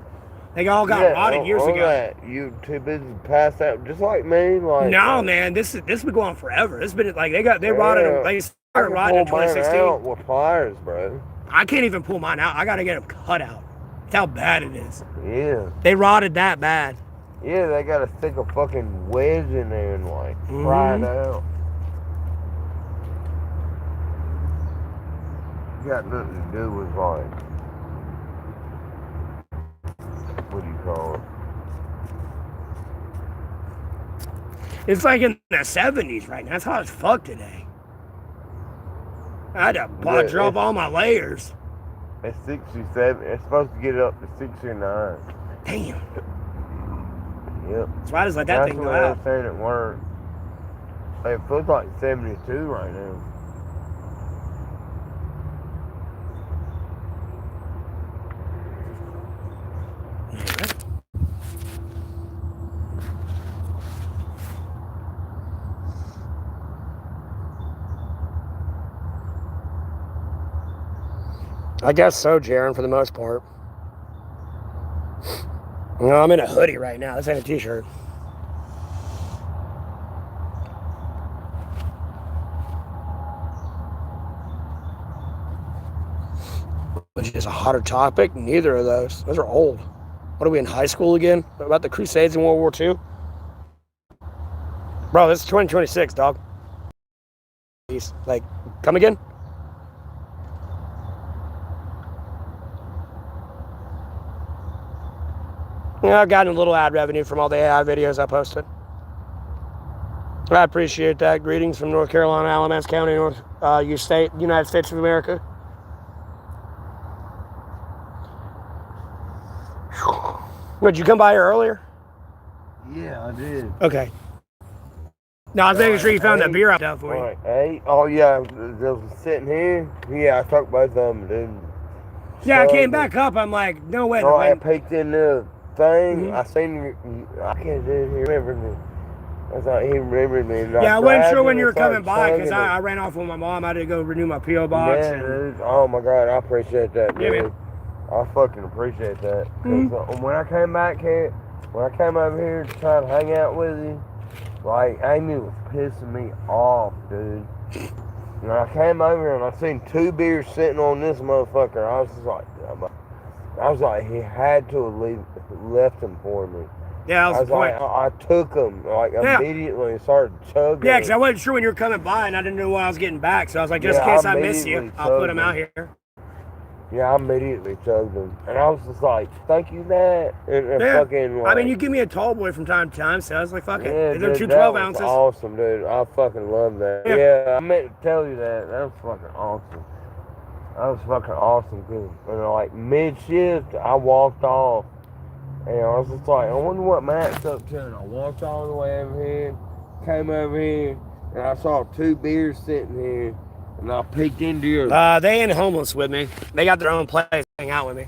They all got rotted years ago. That. You too busy passed out, just like me. Like no, man, this has been going on forever. It's been like they rotted them. They started rotting in 2016. Out with pliers, bro. I can't even pull mine out. I gotta get them cut out. That's how bad it is. Yeah. They rotted that bad. Yeah, they gotta stick a fucking wedge in there and like pry it out. Got nothing to do with like, what do you call it? It's like in the 70s right now. That's hot as fuck today. I had to drop all my layers. It's 67. It's supposed to get up to 69. Damn. Yep. So why does let that thing go out? That's what I was saying at work. It feels like 72 right now. I guess so, Jaron, for the most part. No, I'm in a hoodie right now. This ain't a t-shirt. Which is a hotter topic? Neither of those. Those are old. What are we in high school again? About the Crusades in World War II? Bro, this is 2026, dog. Like, come again? Yeah, I've gotten a little ad revenue from all the AI videos I posted. I appreciate that. Greetings from North Carolina, Alamance County, United States of America. Would you come by here earlier? Yeah, I did. Okay. No, I was making sure you found that beer out for you. Right, 8. Oh, yeah, they was sitting here. Yeah, I took both of them, dude. Yeah, I came back up. I'm like, no way. No, I peeked in the thing. Mm-hmm. I seen I can't remember me. I thought he remembered me. Yeah, I wasn't sure when you were coming by because I ran off with my mom. I had to go renew my P.O. box. Yeah, dude. Oh, my God. I appreciate that, dude. Yeah, man. I fucking appreciate that. Because when I came back here, when I came over here to try to hang out with you, like, Amy was pissing me off, dude. And I came over here and I seen 2 beers sitting on this motherfucker. I was just like, he had to have left them for me. Yeah, that was the point. I took them, like, immediately and started chugging. Yeah, because I wasn't sure when you were coming by and I didn't know when I was getting back. So I was like, just in case I miss you, I'll put them out here. Yeah, I immediately chugged them. And I was just like, thank you, Matt. And fucking, like, I mean, you give me a tall boy from time to time, so I was like, fuck it. Yeah, They're dude, 12 that ounces. was awesome, dude. I fucking love that. Yeah, I meant to tell you that. That was fucking awesome. That was fucking awesome, because, like, mid-shift, I walked off. And I was just like, I wonder what Matt's up to. And I walked all the way over here, came over here, and I saw 2 beers sitting here. And I peeked into your... They ain't homeless with me. They got their own place to hang out with me.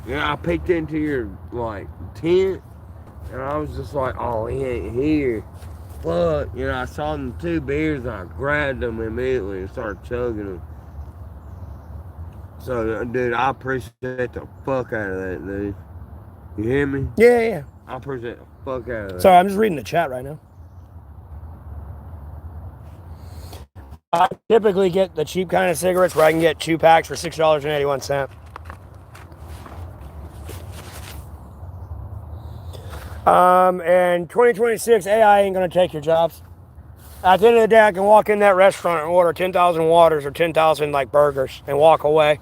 Yeah, I peeked into your, like, tent. And I was just like, oh, he ain't here. Fuck. I saw them 2 beers and I grabbed them immediately and started chugging them. So, dude, I appreciate the fuck out of that, dude. You hear me? Yeah. I appreciate the fuck out of that. Sorry, I'm just reading the chat right now. I typically get the cheap kind of cigarettes where I can get 2 packs for $6.81. And 2026, AI ain't gonna take your jobs. At the end of the day, I can walk in that restaurant and order 10,000 waters or 10,000 like burgers and walk away.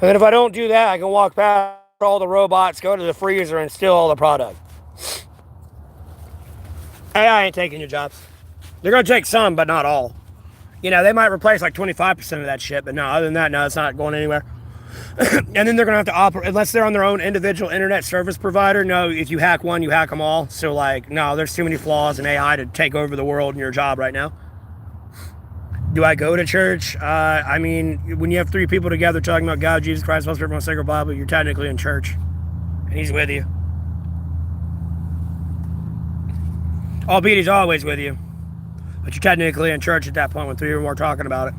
And then if I don't do that, I can walk past all the robots, go to the freezer, and steal all the product. AI ain't taking your jobs. They're gonna take some, but not all. You know, they might replace like 25% of that shit, but no, other than that, no, it's not going anywhere. And then they're gonna have to operate, unless they're on their own individual internet service provider. No, if you hack one, you hack them all. So like, no, there's too many flaws in AI to take over the world and your job right now. Do I go to church? I mean, when you have 3 people together talking about God, Jesus Christ, most everyone sacred Bible, you're technically in church, and He's with you. Albeit He's always with you, but you're technically in church at that point when 3 or more talking about it.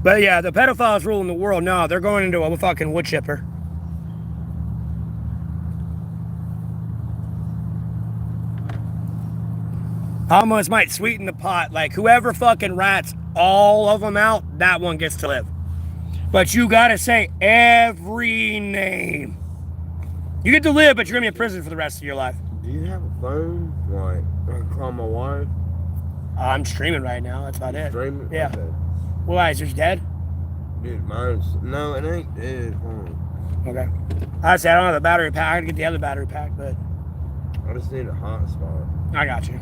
But yeah, the pedophiles ruling the world. No, they're going into a fucking wood chipper. Almost might sweeten the pot. Like, whoever fucking rats all of them out, that one gets to live. But you gotta say every name. You get to live, but you're gonna be in prison for the rest of your life. Do you have a phone? Like, I can call my wife? I'm streaming right now. That's about it. Streaming? Yeah. Okay. Why, is yours dead? Dude, mine's... No, it ain't dead. Okay. I said I don't have the battery pack. I gotta get the other battery pack, but... I just need a hotspot. I got you.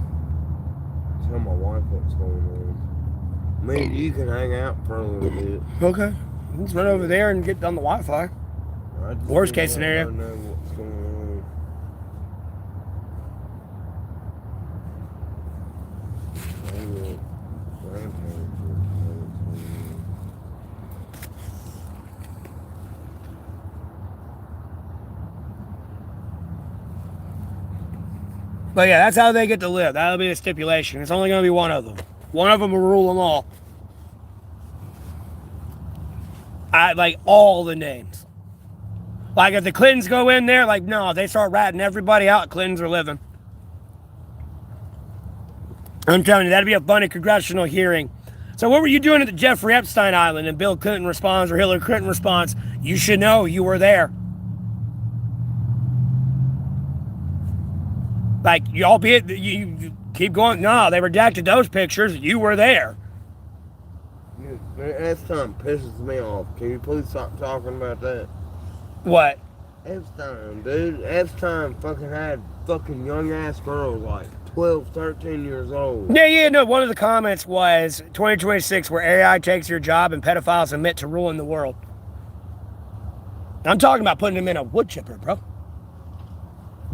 Tell my wife what's going on. Me and you can hang out for a little bit. Okay. Let's run over there and get on the Wi-Fi. Worst case scenario. I don't know what's going on. But yeah, that's how they get to live. That'll be the stipulation. It's only going to be one of them. One of them will rule them all. I like all the names. Like if the Clintons go in there, like no, they start ratting everybody out. Clintons are living. I'm telling you, that'd be a funny congressional hearing. So what were you doing at the Jeffrey Epstein Island? And Bill Clinton responds, or Hillary Clinton responds, you should know you were there. Like, albeit you keep going, no, they redacted those pictures, you were there. Epstein pisses me off. Can you please stop talking about that? What? Epstein, dude. Epstein fucking had fucking young ass girls like 12, 13 years old. Yeah, no, one of the comments was 2026 where AI takes your job and pedophiles admit to ruling the world. I'm talking about putting them in a wood chipper, bro.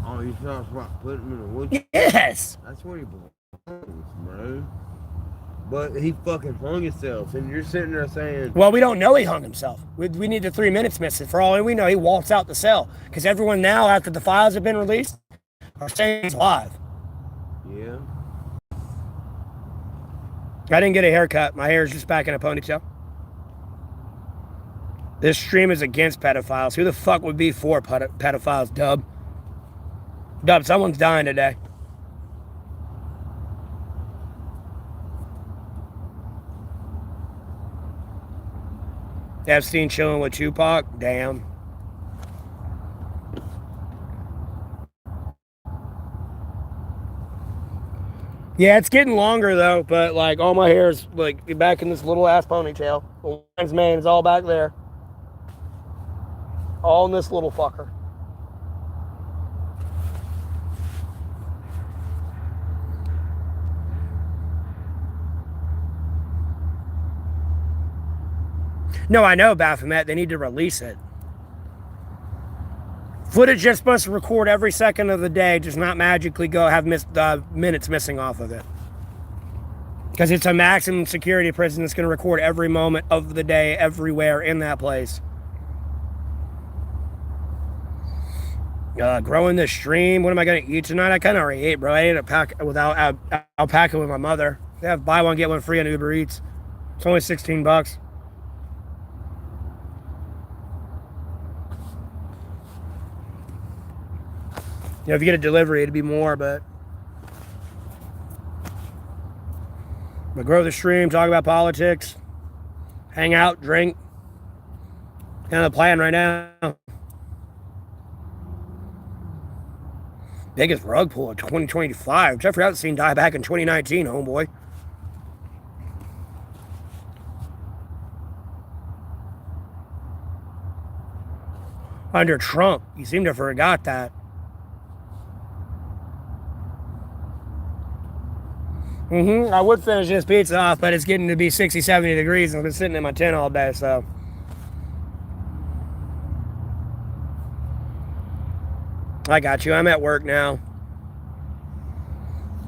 Oh, you talking about putting them in a wood chipper? Yes! That's where he belongs, bro. But he fucking hung himself, and you're sitting there saying... Well, we don't know he hung himself. We need the 3 minutes missing. For all we know, he walks out the cell. Because everyone now, after the files have been released, are saying he's alive. Yeah. I didn't get a haircut. My hair is just back in a ponytail. This stream is against pedophiles. Who the fuck would be for pedophiles, Dub? Dub, someone's dying today. Epstein chilling with Tupac? Damn. Yeah, it's getting longer though, but like all my hair is like back in this little ass ponytail. The lion's mane is all back there. All in this little fucker. No, I know, Baphomet. They need to release it. Footage just supposed to record every second of the day, does not magically go have minutes missing off of it. Because it's a maximum security prison that's going to record every moment of the day, everywhere in that place. Growing this stream. What am I going to eat tonight? I kind of already ate, bro. I ate without alpaca with my mother. They have buy one, get one free on Uber Eats. It's only $16. You know, if you get a delivery, it'd be more, but grow the stream, talk about politics, hang out, drink. Kind of the plan right now. Biggest rug pull of 2025. Jeffrey Epstein died back in 2019, homeboy. Under Trump. You seem to have forgot that. I would finish this pizza off, but it's getting to be 60, 70 degrees, and I've been sitting in my tent all day, so. I got you. I'm at work now.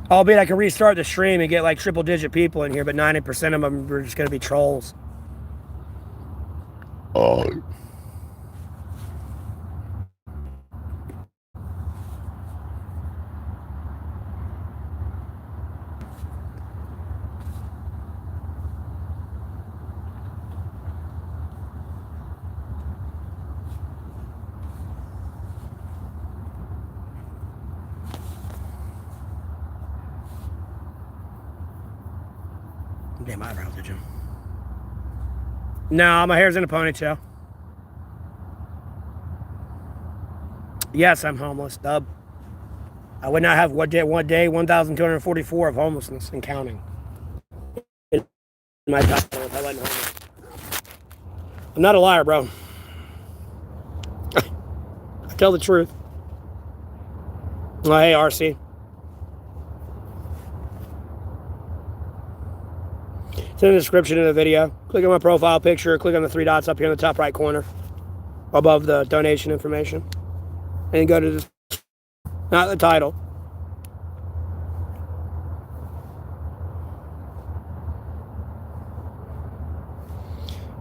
Albeit I can restart the stream and get like triple-digit people in here, but 90% of them are just going to be trolls. Damn eyebrows, did you? No, my hair's in a ponytail. Yes, I'm homeless, dub. I would not have one day 1,244 of homelessness and counting. In my title if I wasn't homeless. I'm not a liar, bro. I tell the truth. Oh, hey, RC. It's in the description of the video. Click on my profile picture. Click on the three dots up here in the top right corner above the donation information. And go to this, not the title.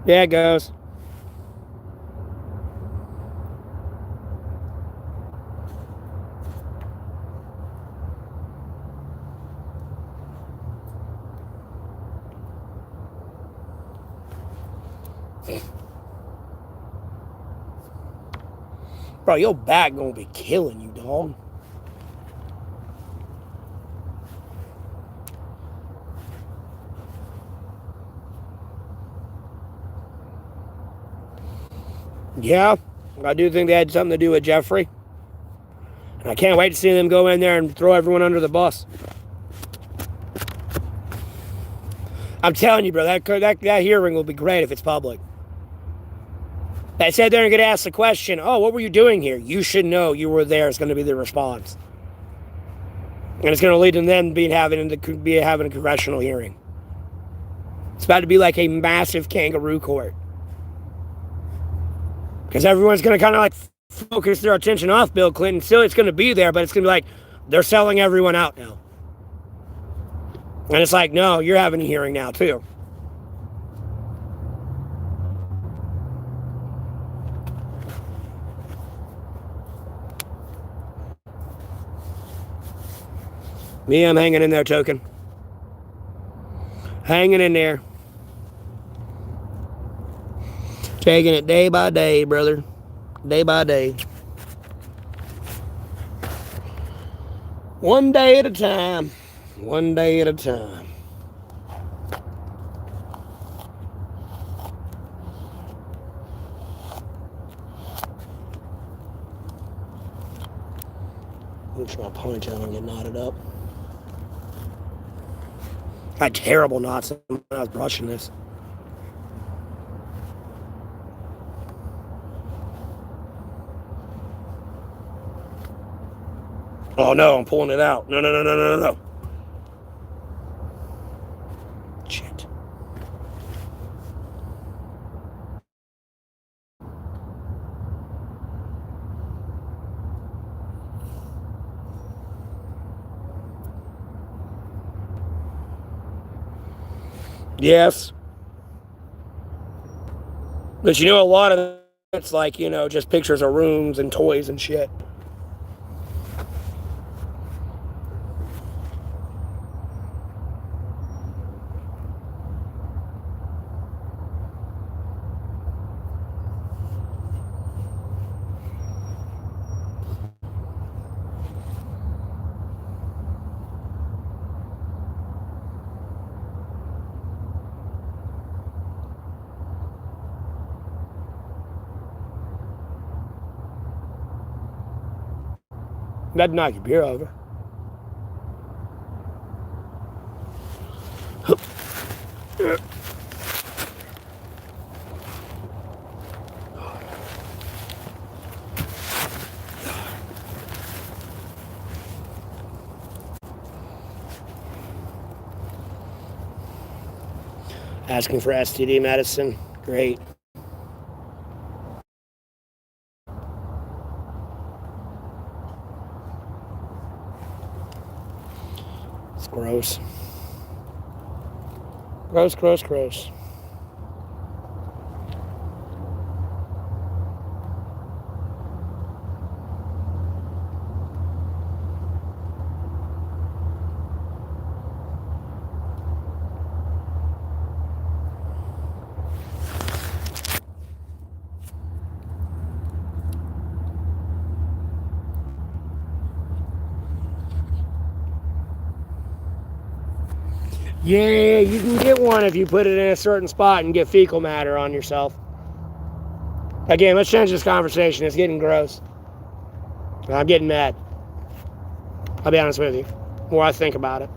Yeah, it goes. Bro, your back gonna be killing you, dog. Yeah, I do think they had something to do with Jeffrey. And I can't wait to see them go in there and throw everyone under the bus. I'm telling you, bro, that hearing will be great if it's public. They sat there and get asked the question, oh, what were you doing here? You should know you were there is going to be the response. And it's going to lead to them having a congressional hearing. It's about to be like a massive kangaroo court. Because everyone's going to kind of like focus their attention off Bill Clinton. Still, it's going to be there, but it's going to be like, they're selling everyone out now. And it's like, no, you're having a hearing now, too. Me, I'm hanging in there, token. Hanging in there. Taking it day by day, brother. Day by day. One day at a time. One day at a time. Make sure my ponytail don't get knotted up. I had terrible knots when I was brushing this. Oh no, I'm pulling it out. No. Shit. Yes. But you know, a lot of it's like, you know, just pictures of rooms and toys and shit. That'd knock your beer over. Asking for STD medicine. Great. It's gross. Gross, gross, gross. Yeah, you can get one if you put it in a certain spot and get fecal matter on yourself. Again, let's change this conversation. It's getting gross. I'm getting mad. I'll be honest with you. The more I think about it.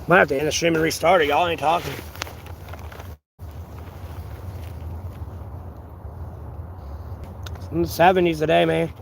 Might have to end the stream and restart it. Y'all ain't talking. It's in the 70s today, man.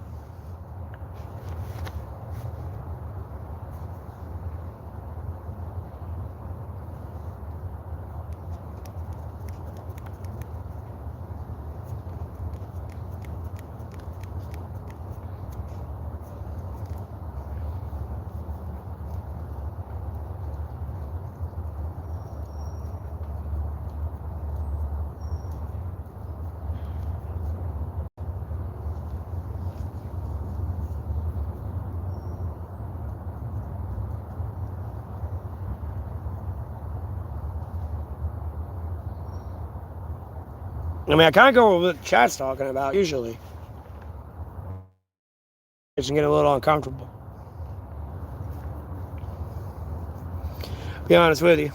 I mean, I kind of go with what the chat's talking about, usually. It's getting a little uncomfortable. Be honest with you.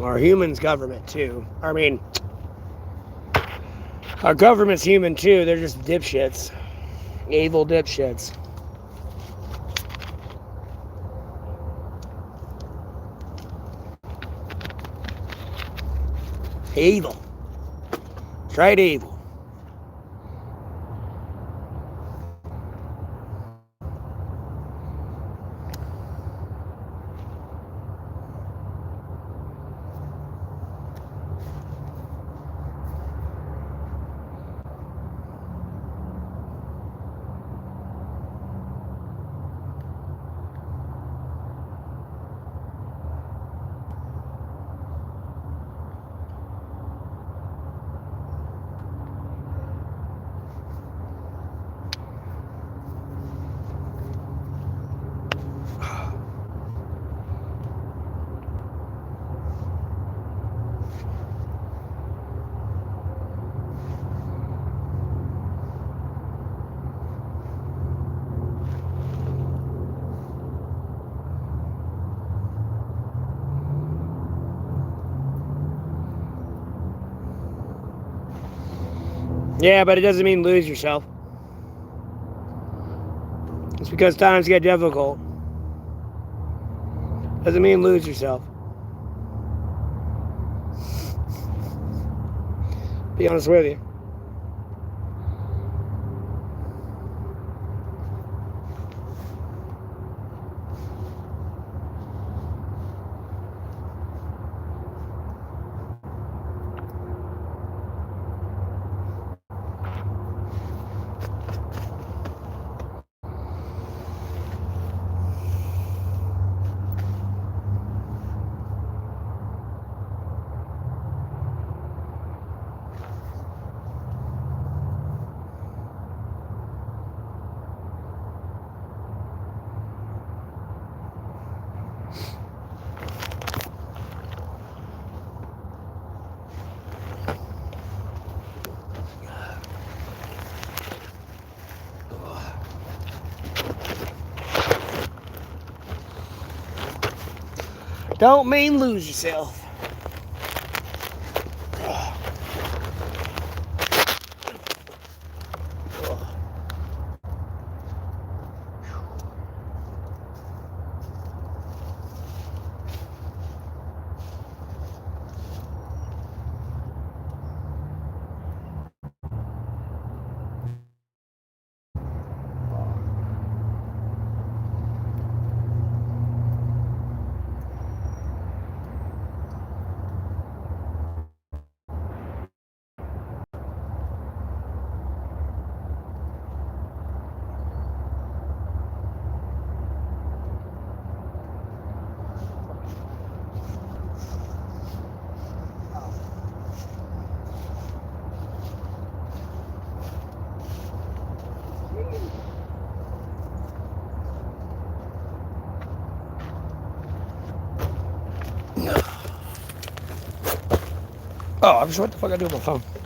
Our human's government, too. I mean, our government's human, too. They're just dipshits. Evil dipshits. Evil. Straight evil. Yeah, but it doesn't mean lose yourself. It's because times get difficult. Doesn't mean lose yourself. Be honest with you. Don't mean lose yourself. Oh, I was what the fuck I do with my phone?